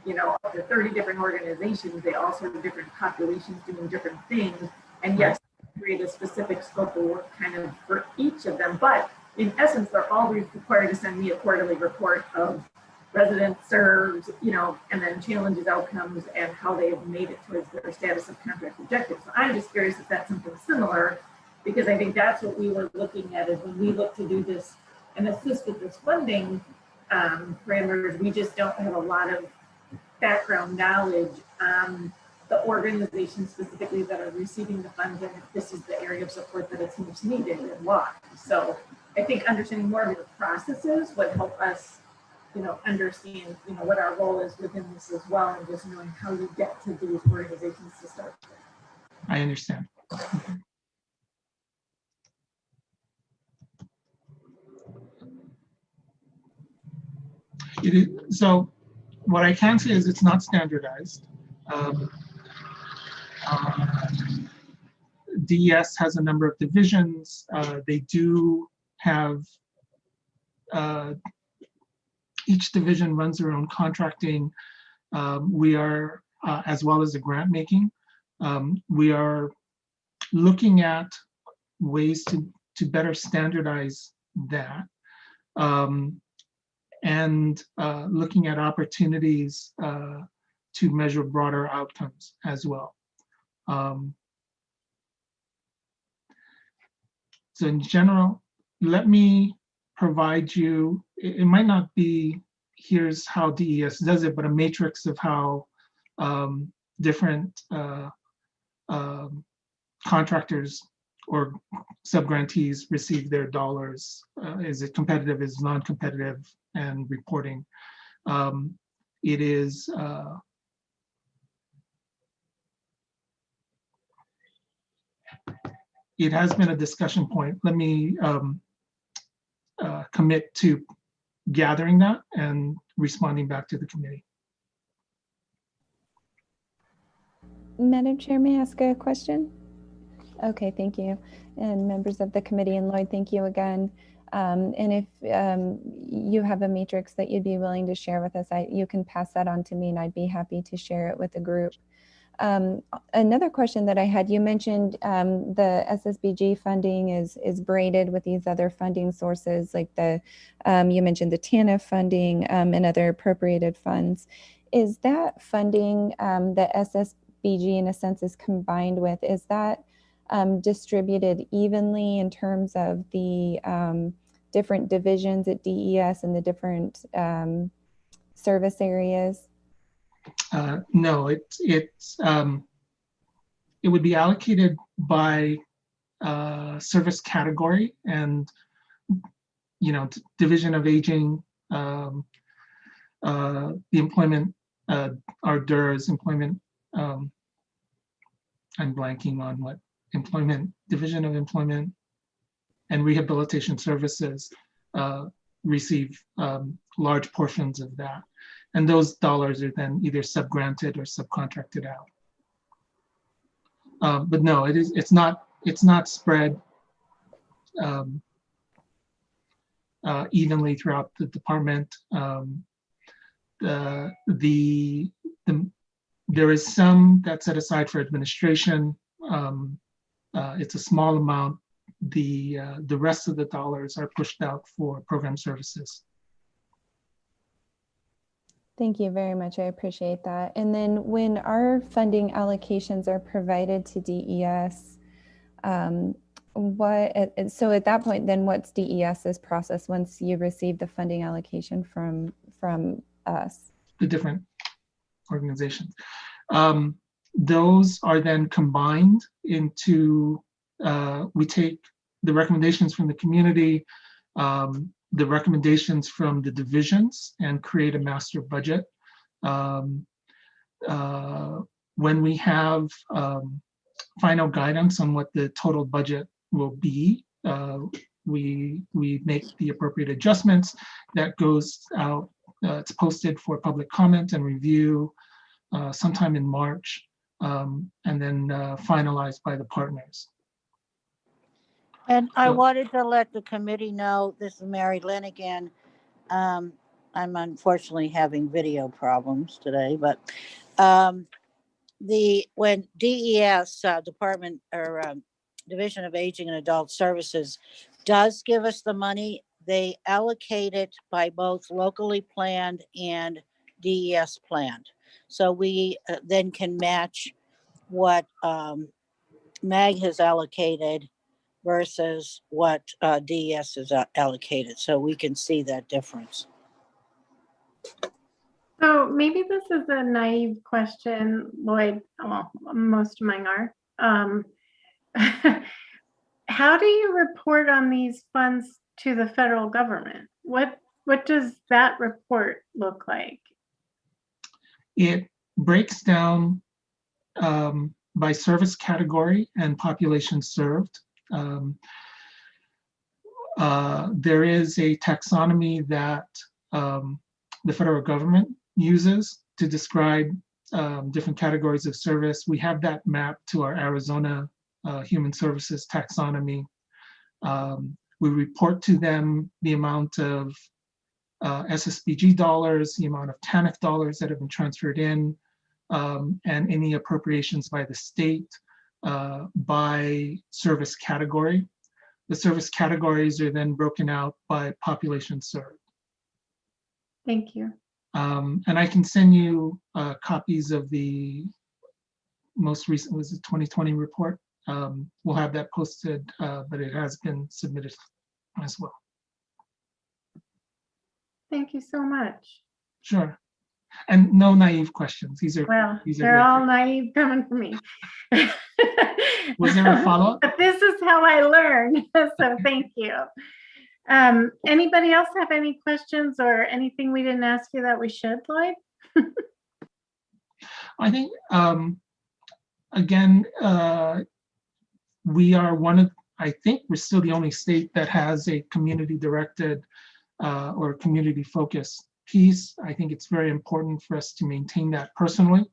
you know, up to 30 different organizations. They all serve different populations doing different things. And yes, create a specific scope of work kind of for each of them. But in essence, they're all required to send me a quarterly report of residents served, you know, and then challenges, outcomes, and how they have made it towards their status of contract objectives. So I'm just curious if that's something similar, because I think that's what we were looking at, is when we look to do this and assist with this funding parameters, we just don't have a lot of background knowledge on the organizations specifically that are receiving the funds, and if this is the area of support that it's most needed and why. So I think understanding more of your processes would help us, you know, understand, you know, what our role is within this as well, and just knowing how you get to these organizations to start with. I understand. It is, so what I can say is it's not standardized. DES has a number of divisions. They do have, each division runs their own contracting. We are, as well as the grant making, we are looking at ways to better standardize that, and looking at opportunities to measure broader outcomes as well. So in general, let me provide you, it might not be, here's how DES does it, but a matrix of how different contractors or subgrantees receive their dollars. Is it competitive, is non-competitive, and reporting. It is, it has been a discussion point. Let me commit to gathering that and responding back to the committee. Madam Chair, may I ask a question? Okay, thank you. And members of the committee, and Lloyd, thank you again. And if you have a matrix that you'd be willing to share with us, you can pass that on to me, and I'd be happy to share it with the group. Another question that I had, you mentioned the SSBG funding is braided with these other funding sources, like the, you mentioned the TANF funding and other appropriated funds. Is that funding that SSBG in a sense is combined with, is that distributed evenly in terms of the different divisions at DES and the different service areas? No, it would be allocated by service category and, you know, division of aging, the employment our DERS, employment, I'm blanking on what, employment, Division of Employment and Rehabilitation Services receive large portions of that. And those dollars are then either subgranted or subcontracted out. But no, it's not spread evenly throughout the department. There is some that's set aside for administration. It's a small amount. The rest of the dollars are pushed out for program services. Thank you very much. I appreciate that. And then when our funding allocations are provided to DES, so at that point, then what's DES's process once you receive the funding allocation from us? The different organizations. Those are then combined into, we take the recommendations from the community, the recommendations from the divisions, and create a master budget. When we have final guidance on what the total budget will be, we make the appropriate adjustments. That goes out, it's posted for public comment and review sometime in March, and then finalized by the partners. And I wanted to let the committee know, this is Mary Lynn again. I'm unfortunately having video problems today, but when DES, Department or Division of Aging and Adult Services, does give us the money, they allocate it by both locally planned and DES planned. So we then can match what MAG has allocated versus what DES is allocated, so we can see that difference. So maybe this is a naive question, Lloyd. Well, most of mine are. How do you report on these funds to the federal government? What does that report look like? It breaks down by service category and population served. There is a taxonomy that the federal government uses to describe different categories of service. We have that mapped to our Arizona Human Services taxonomy. We report to them the amount of SSBG dollars, the amount of TANF dollars that have been transferred in, and any appropriations by the state by service category. The service categories are then broken out by population served. Thank you. And I can send you copies of the most recent, was it 2020 report? We'll have that posted, but it has been submitted as well. Thank you so much. Sure. And no naive questions. These are, well, these are they're great. all naive coming from me. Was there a follow-up? But this is how I learn, so thank you. Anybody else have any questions or anything we didn't ask you that we should, Lloyd? I think, again, we are one of, I think we're still the only state that has a community-directed or community-focused piece. I think it's very important for us to maintain that personally,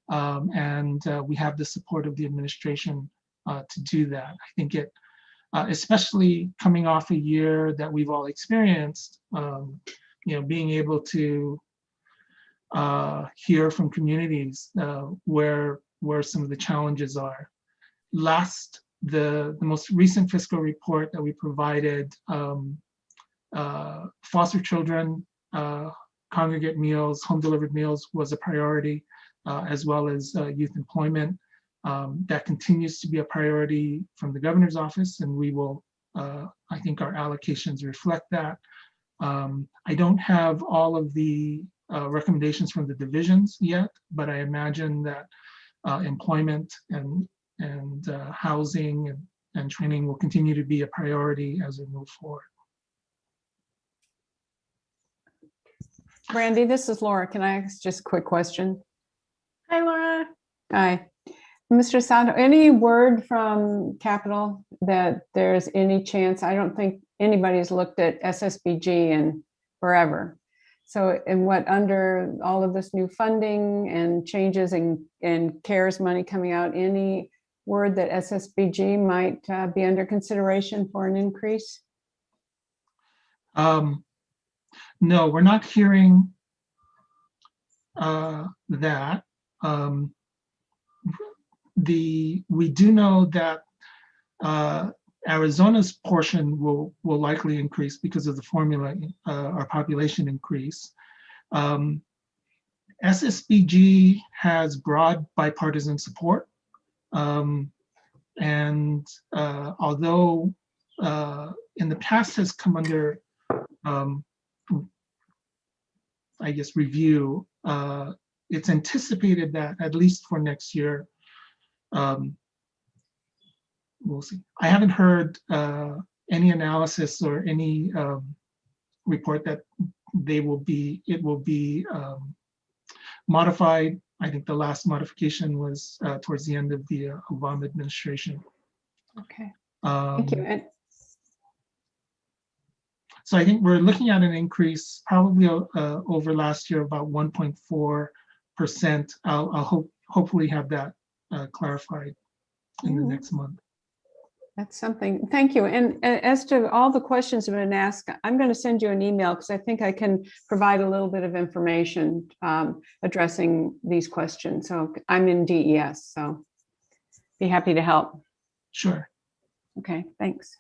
and we have the support of the administration to do that. I think it, especially coming off a year that we've all experienced, being able to hear from communities where some of the challenges are. The most recent fiscal report that we provided, foster children, congregate meals, home delivered meals was a priority, as well as youth employment. That continues to be a priority from the governor's office, and we will, I think our allocations reflect that. I don't have all of the recommendations from the divisions yet, but I imagine that employment and housing and training will continue to be a priority as we move forward. Brandy, this is Laura. Can I ask just a quick question? Hi, Laura. Hi. Mr. Sato, any word from Capital that there's any chance? I don't think anybody's looked at SSBG in forever. So, and what, under all of this new funding and changes in CARES money coming out, any word that SSBG might be under consideration for an increase? No, we're not hearing that. We do know that Arizona's portion will likely increase because of the formula, our population increase. SSBG has broad bipartisan support. And although in the past has come under, I guess, review, it's anticipated that at least for next year, we'll see. I haven't heard any analysis or any report that it will be modified. I think the last modification was towards the end of the Obama administration. Okay, thank you. So I think we're looking at an increase probably over last year, about 1.4%. I'll hopefully have that clarified in the next month. That's something. Thank you. And as to all the questions that have been asked, I'm going to send you an email because I think I can provide a little bit of information addressing these questions. So I'm in DES, so be happy to help. Sure. Okay, thanks.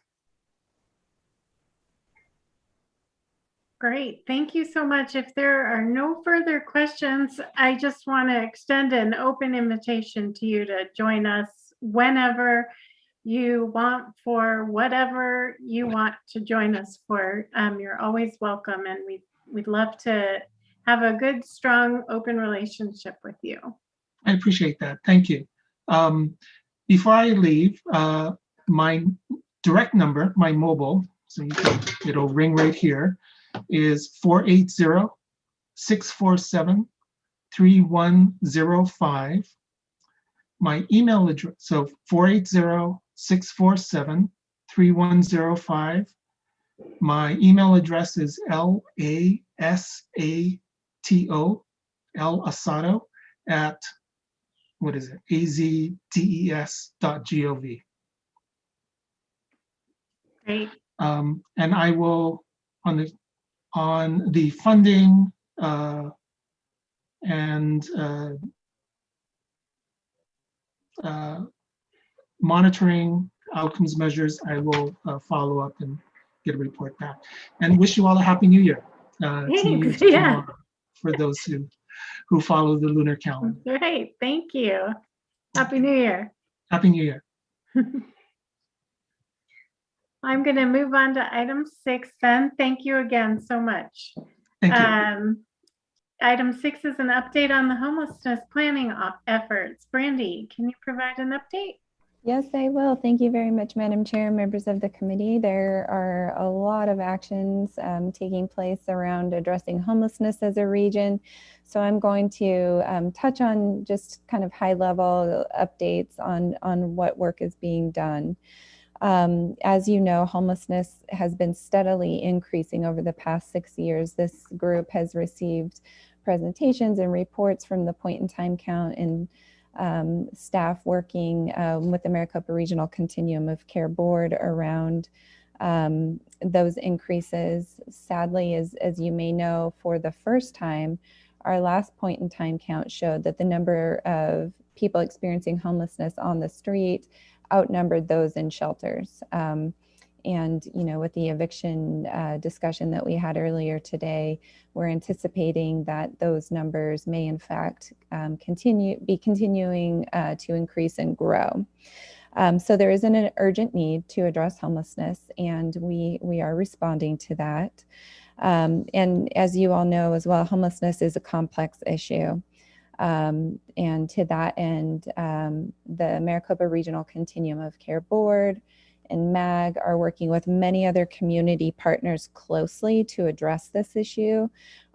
Great. Thank you so much. If there are no further questions, I just want to extend an open invitation to you to join us whenever you want for whatever you want to join us for. You're always welcome, and we'd love to have a good, strong, open relationship with you. I appreciate that. Thank you. Before I leave, my direct number, my mobile, so it'll ring right here, is 480-647-3105. My email address, so 480-647-3105. My email address is lasato, at, what is it, azdes.gov. Great. And I will, on the funding and monitoring outcomes measures, I will follow up and get a report back. And wish you all a happy new year. Thanks. Yeah. For those who follow the lunar calendar. Great. Thank you. Happy New Year. Happy New Year. I'm going to move on to item 6 then. Thank you again so much. Thank you. Item 6 is an update on the homelessness planning efforts. Brandy, can you provide an update? Yes, I will. Thank you very much, Madam Chair, members of the committee. There are a lot of actions taking place around addressing homelessness as a region. So I'm going to touch on just kind of high-level updates on what work is being done. As you know, homelessness has been steadily increasing over the past 6 years. This group has received presentations and reports from the point-in-time count and staff working with the Maricopa Regional Continuum of Care Board around those increases. Sadly, as you may know, for the first time, our last point-in-time count showed that the number of people experiencing homelessness on the street outnumbered those in shelters. And, you know, with the eviction discussion that we had earlier today, we're anticipating that those numbers may in fact be continuing to increase and grow. So there is an urgent need to address homelessness, and we are responding to that. And as you all know as well, homelessness is a complex issue. And to that end, the Maricopa Regional Continuum of Care Board and MAG are working with many other community partners closely to address this issue.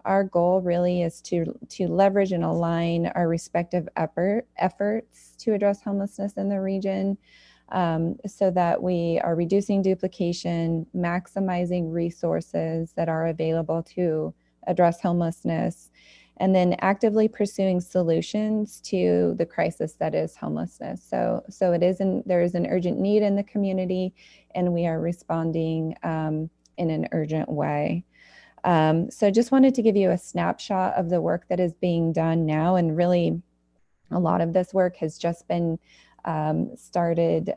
Our goal really is to leverage and align our respective efforts to address homelessness in the region, so that we are reducing duplication, maximizing resources that are available to address homelessness, and then actively pursuing solutions to the crisis that is homelessness. So there is an urgent need in the community, and we are responding in an urgent way. So just wanted to give you a snapshot of the work that is being done now, and really a lot of this work has just been started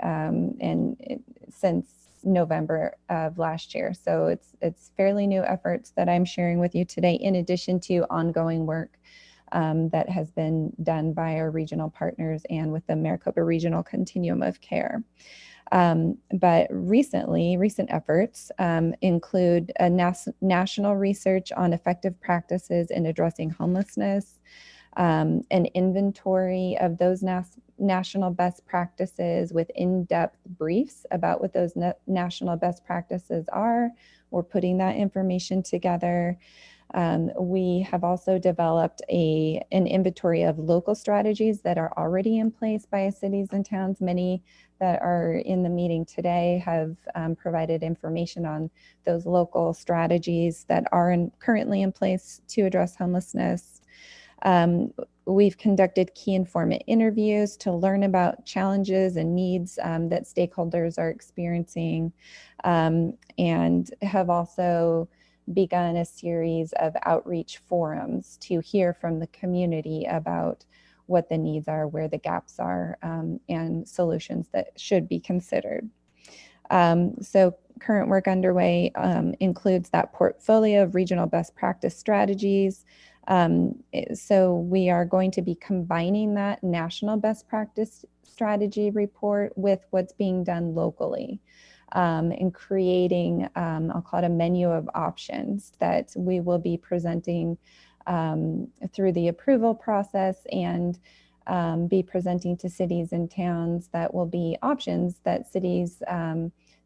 since November of last year. So it's fairly new efforts that I'm sharing with you today, in addition to ongoing work that has been done by our regional partners and with the Maricopa Regional Continuum of Care. But recent efforts include a national research on effective practices in addressing homelessness, an inventory of those national best practices with in-depth briefs about what those national best practices are. We're putting that information together. We have also developed an inventory of local strategies that are already in place by cities and towns. Many that are in the meeting today have provided information on those local strategies that are currently in place to address homelessness. We've conducted key informant interviews to learn about challenges and needs that stakeholders are experiencing, and have also begun a series of outreach forums to hear from the community about what the needs are, where the gaps are, and solutions that should be considered. So current work underway includes that portfolio of regional best practice strategies. So we are going to be combining that national best practice strategy report with what's being done locally, and creating, I'll call it a menu of options that we will be presenting through the approval process, and be presenting to cities and towns that will be options that cities,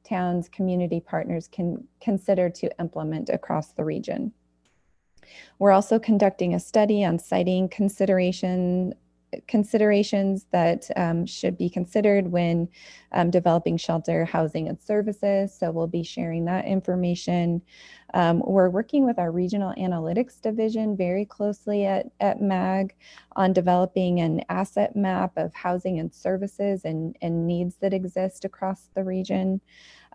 towns, community partners can consider to implement across the region. We're also conducting a study on citing considerations that should be considered when developing shelter, housing, and services. So we'll be sharing that information. We're working with our regional analytics division very closely at MAG on developing an asset map of housing and services and needs that exist across the region.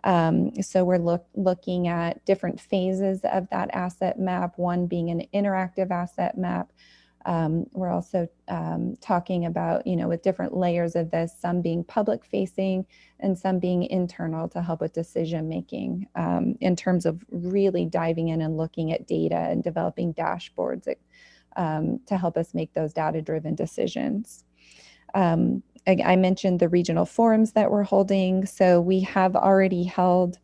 So we're looking at different phases of that asset map, one being an interactive asset map. We're also talking about, with different layers of this, some being public facing and some being internal to help with decision making, in terms of really diving in and looking at data and developing dashboards to help us make those data-driven decisions. I mentioned the regional forums that we're holding. So we have already held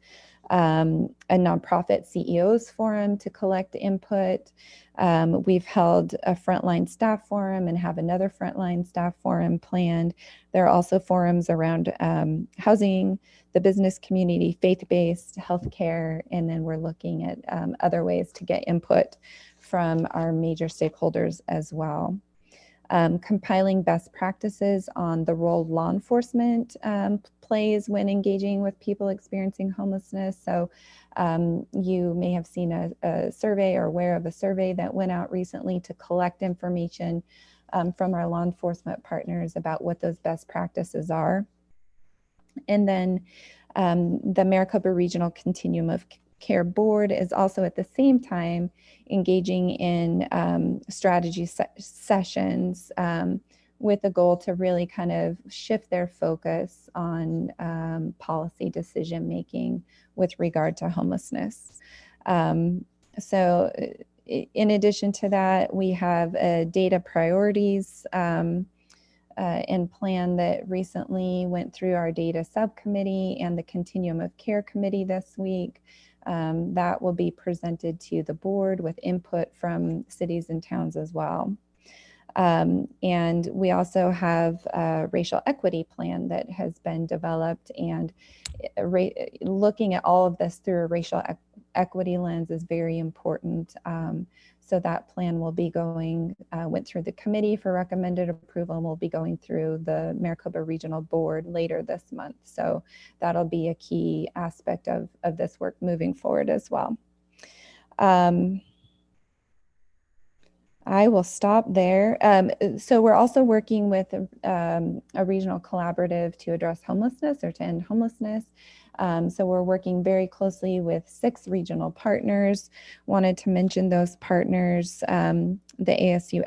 a nonprofit CEOs forum to collect input. We've held a frontline staff forum and have another frontline staff forum planned. There are also forums around housing, the business community, faith-based, healthcare, and then we're looking at other ways to get input from our major stakeholders as well. Compiling best practices on the role law enforcement plays when engaging with people experiencing homelessness. So you may have seen a survey or aware of a survey that went out recently to collect information from our law enforcement partners about what those best practices are. And then the Maricopa Regional Continuum of Care Board is also at the same time engaging in strategy sessions with the goal to really kind of shift their focus on policy decision making with regard to homelessness. So in addition to that, we have a data priorities and plan that recently went through our data subcommittee and the Continuum of Care committee this week. That will be presented to the board with input from cities and towns as well. And we also have a racial equity plan that has been developed, and looking at all of this through a racial equity lens is very important. So that plan will be going, went through the committee for recommended approval and will be going through the Maricopa Regional Board later this month. So that'll be a key aspect of this work moving forward as well. I will stop there. So we're also working with a regional collaborative to address homelessness or to end homelessness. So we're working very closely with 6 regional partners. Wanted to mention those partners, the ASU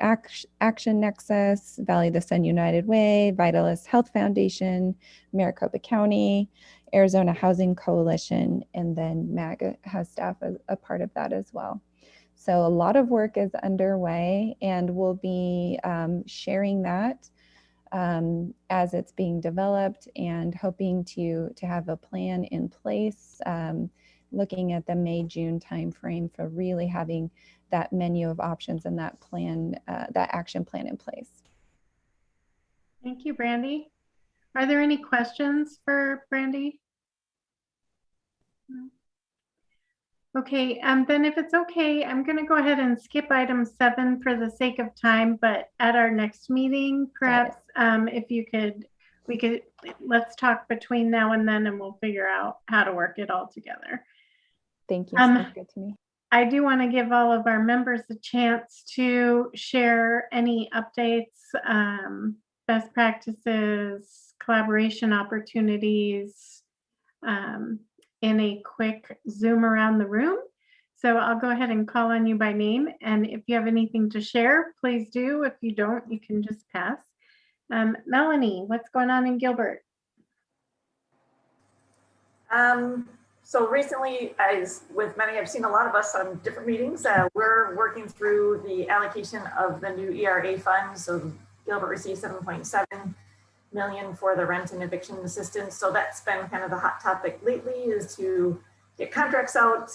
Action Nexus, Valley of the Sun United Way, Vitalist Health Foundation, Maricopa County, Arizona Housing Coalition, and then MAG has staff as a part of that as well. So a lot of work is underway, and we'll be sharing that as it's being developed, and hoping to have a plan in place, looking at the May-June timeframe for really having that menu of options and that plan, that action plan in place. Thank you, Brandy. Are there any questions for Brandy? No. Okay, then if it's okay, I'm going to go ahead and skip item 7 for the sake of time, but at our next meeting, perhaps if you could, let's talk between now and then, and we'll figure out how to work it all together. Thank you. Sounds good to me. I do want to give all of our members a chance to share any updates, best practices, collaboration opportunities, in a quick Zoom around the room. So I'll go ahead and call on you by name. And if you have anything to share, please do. If you don't, you can just pass. Melanie, what's going on in Gilbert? So recently, as with many, I've seen a lot of us on different meetings. We're working through the allocation of the new ERA funds. So Gilbert received $7.7 million for the rent and eviction assistance. So that's been kind of the hot topic lately, is to get contracts out,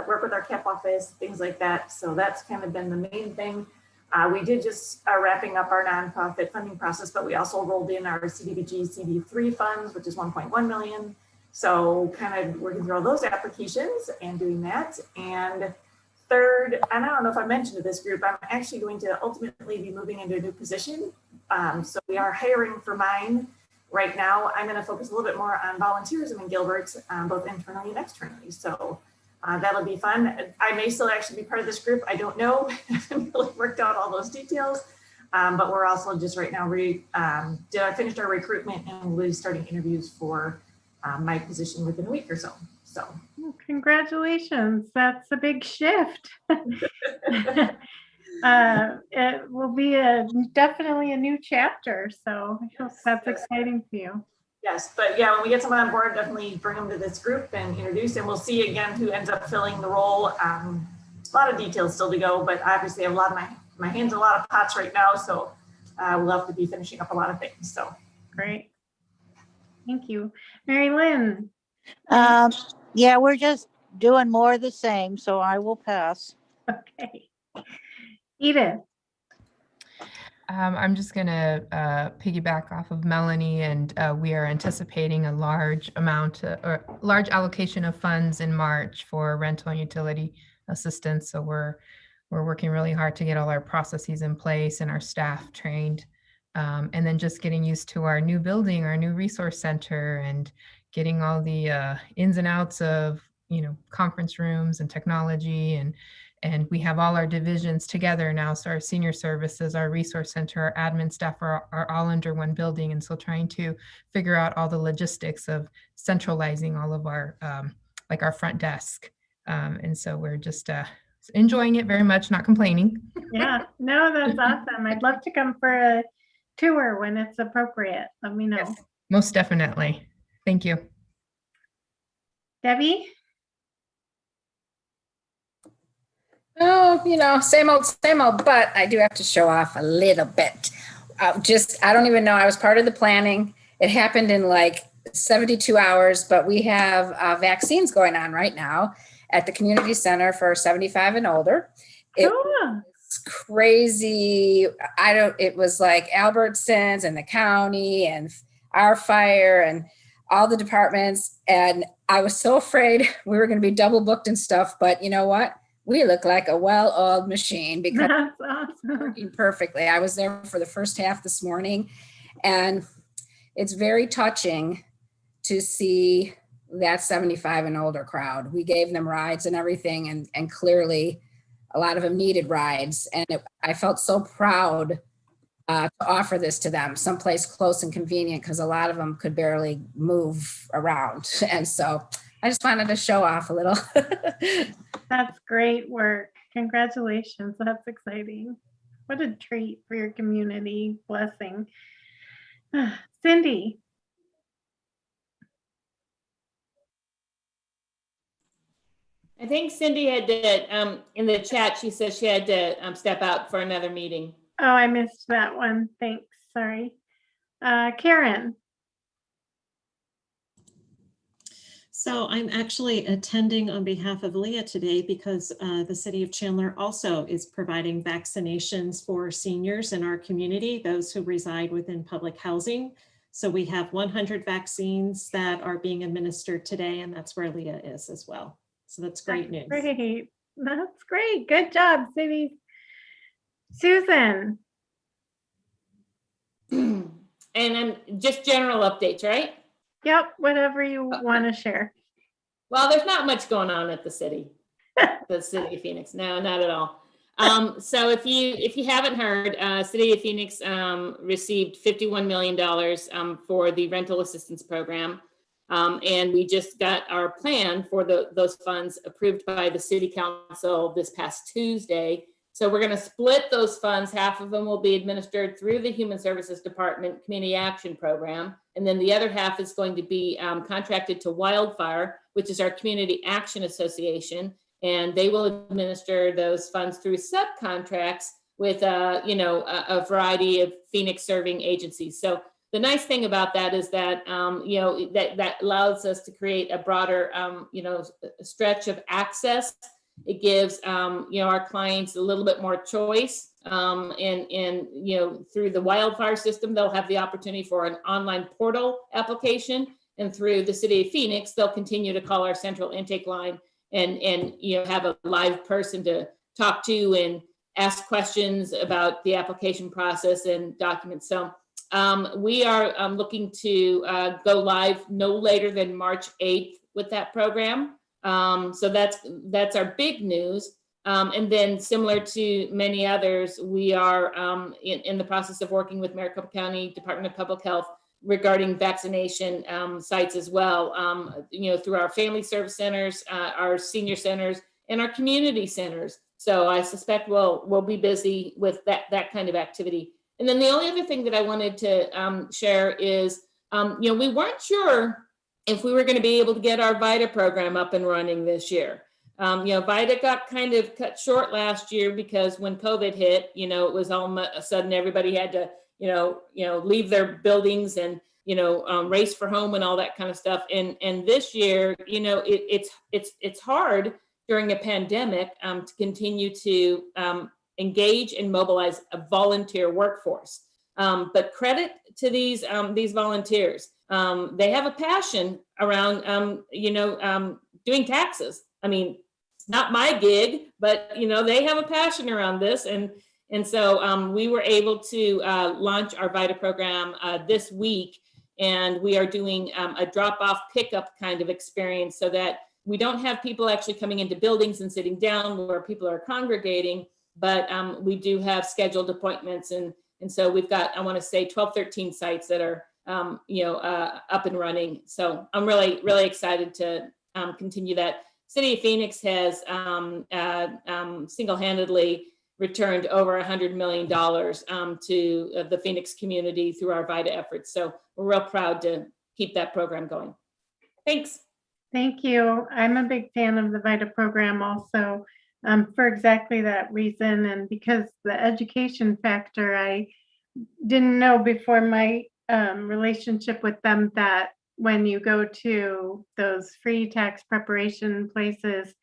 work with our CAP office, things like that. So that's kind of been the main thing. We did just wrapping up our nonprofit funding process, but we also rolled in our CDBG CD3 funds, which is 1.1 million. So kind of working through all those applications and doing that. And third, and I don't know if I mentioned to this group, I'm actually going to ultimately be moving into a new position. So we are hiring for mine right now. I'm going to focus a little bit more on volunteerism in Gilbert, both internally and externally. So that'll be fun. I may still actually be part of this group. I don't know. I haven't really worked out all those details. But we're also just right now, finished our recruitment and we'll be starting interviews for my position within a week or so. So congratulations. That's a big shift. It will be definitely a new chapter. So I hope that's exciting for you. Yes, but yeah, when we get someone on board, definitely bring them to this group and introduce, and we'll see again who ends up filling the role. A lot of details still to go, but obviously I have a lot of my hands in a lot of pots right now. So we'll have to be finishing up a lot of things. So great. Thank you. Mary Lynn. Yeah, we're just doing more of the same, so I will pass. Okay. Edith. I'm just going to piggyback off of Melanie, and we are anticipating a large amount or large allocation of funds in March for rental and utility assistance. So we're working really hard to get all our processes in place and our staff trained, and then just getting used to our new building, our new resource center, and getting all the ins and outs of conference rooms and technology, and we have all our divisions together now. So our senior services, our resource center, our admin staff are all under one building. And so trying to figure out all the logistics of centralizing all of our, like our front desk. And so we're just enjoying it very much, not complaining. Yeah, no, that's awesome. I'd love to come for a tour when it's appropriate. Let me know. Yes, most definitely. Thank you. Debbie? Oh, same old, but I do have to show off a little bit. I don't even know. I was part of the planning. It happened in like 72 hours, but we have vaccines going on right now at the community center for 75 and older. It's crazy. It was like Albertsons and the county and our fire and all the departments. And I was so afraid we were going to be double booked and stuff, but you know what? we look like a well-oiled machine because That's it's awesome. working perfectly. I was there for the first half this morning, and it's very touching to see that 75 and older crowd. We gave them rides and everything, and clearly a lot of them needed rides. And I felt so proud to offer this to them someplace close and convenient, because a lot of them could barely move around. And so I just wanted to show off a little. That's great work. Congratulations. That's exciting. What a treat for your community. Blessing. Cindy. I think Cindy had to, in the chat, she says she had to step out for another meeting. Oh, I missed that one. Thanks. Sorry. Karen. So I'm actually attending on behalf of Leah today because the city of Chandler also is providing vaccinations for seniors in our community, those who reside within public housing. So we have 100 vaccines that are being administered today, and that's where Leah is as well. So that's great news. Great. That's great. Good job, Cindy. Susan. And just general updates, right? Yep, whatever you want to share. Well, there's not much going on at the city of Phoenix. No, not at all. So if you haven't heard, City of Phoenix received $51 million for the rental assistance program. And we just got our plan for those funds approved by the city council this past Tuesday. So we're going to split those funds. Half of them will be administered through the Human Services Department Community Action Program. And then the other half is going to be contracted to Wildfire, which is our Community Action Association. And they will administer those funds through subcontracts with, a variety of Phoenix serving agencies. So the nice thing about that is that, that allows us to create a broader, stretch of access. It gives, our clients a little bit more choice. And through the Wildfire system, they'll have the opportunity for an online portal application. And through the City of Phoenix, they'll continue to call our central intake line and have a live person to talk to and ask questions about the application process and documents. So we are looking to go live no later than March 8th with that program. So that's our big news. And then similar to many others, we are in the process of working with Maricopa County Department of Public Health regarding vaccination sites as well, through our family service centers, our senior centers, and our community centers. So I suspect we'll be busy with that kind of activity. And then the only other thing that I wanted to share is, we weren't sure if we were going to be able to get our VITA program up and running this year. VITA got kind of cut short last year because when COVID hit, it was all of a sudden everybody had to, leave their buildings and, race for home and all that kind of stuff. And this year, it's hard during a pandemic to continue to engage and mobilize a volunteer workforce. But credit to these volunteers. They have a passion around, doing taxes. I mean, it's not my gig, but, they have a passion around this. And so we were able to launch our VITA program this week. And we are doing a drop-off pickup kind of experience so that we don't have people actually coming into buildings and sitting down where people are congregating, but we do have scheduled appointments. And so we've got, I want to say 12, 13 sites that are, up and running. So I'm really, really excited to continue that. City of Phoenix has single-handedly returned over $100 million to the Phoenix community through our VITA efforts. So we're real proud to keep that program going. Thanks. Thank you. I'm a big fan of the VITA program also for exactly that reason. And because the education factor, I didn't know before my relationship with them that when you go to those free tax preparation places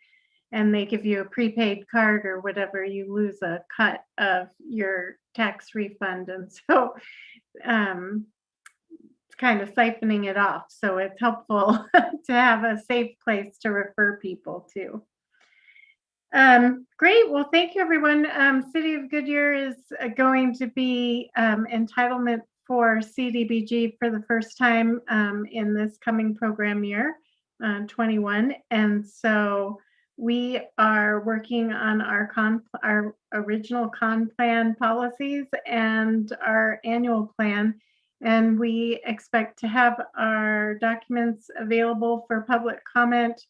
and they give you a prepaid card or whatever, you lose a cut of your tax refund. And so it's kind of siphoning it off. So it's helpful to have a safe place to refer people to. Great. Well, thank you, everyone. City of Goodyear is going to be entitlement for CDBG for the first time in this coming program year, 21. And so we are working on our original con plan policies and our annual plan. And we expect to have our documents available for public comment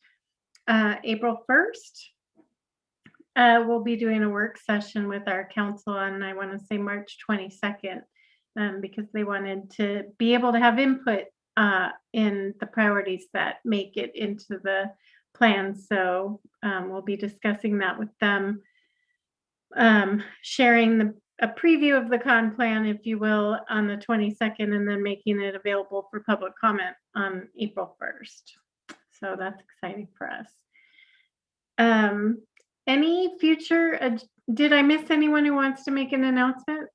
April 1st. We'll be doing a work session with our council on, I want to say March 22nd, because they wanted to be able to have input in the priorities that make it into the plan. So we'll be discussing that with them, sharing a preview of the con plan, if you will, on the 22nd, and then making it available for public comment on April 1st. So that's exciting for us. Any future, did I miss anyone who wants to make an announcement?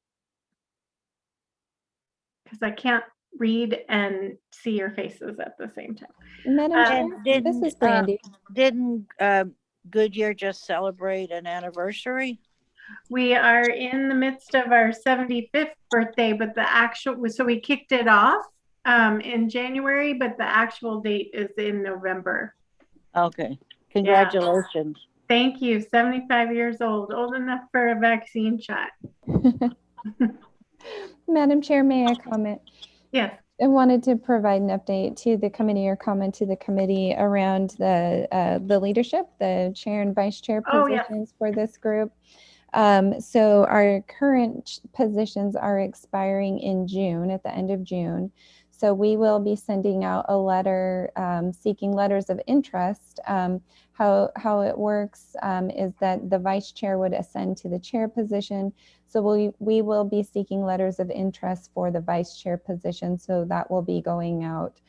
Because I can't read and see your faces at the same time. Madam Chair, this is Brandy. Didn't Goodyear just celebrate an anniversary? We are in the midst of our 75th birthday, but the actual, so we kicked it off in January, but the actual date is in November. Okay, congratulations. Yeah. Thank you. 75 years old enough for a vaccine shot. Madam Chair, may I comment? Yes. I wanted to provide an update to the committee or comment to the committee around the leadership, the chair and vice chair positions for this group. So our current positions are expiring in June, at the end of June. So we will be sending out a letter seeking letters of interest. How it works is that the vice chair would ascend to the chair position. So we will be seeking letters of interest for the vice chair position. So that will be going out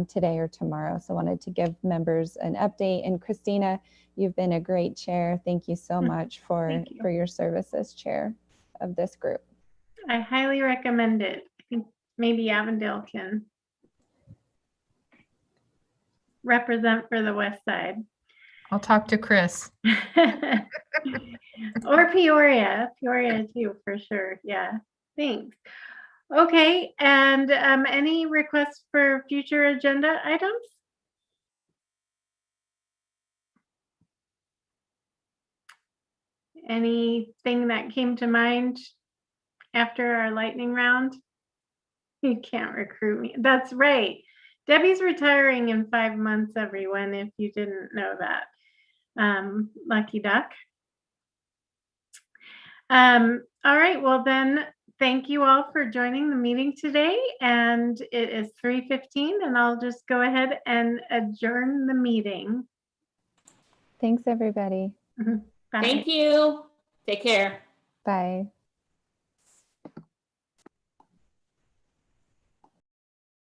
today or tomorrow. So I wanted to give members an update. And Christina, you've been a great chair. Thank you so much for your service as chair of this group. I highly recommend it. I think maybe Avondale can represent for the West Side. I'll talk to Chris. Or Peoria too, for sure. Yeah, thanks. Okay, and any requests for future agenda items? Anything that came to mind after our lightning round? You can't recruit me. That's right. Debbie's retiring in 5 months, everyone, if you didn't know that. Lucky duck. All right, well then, thank you all for joining the meeting today. And it is 3:15, and I'll just go ahead and adjourn the meeting. Thanks, everybody. Bye. Thank you. Take care. Bye.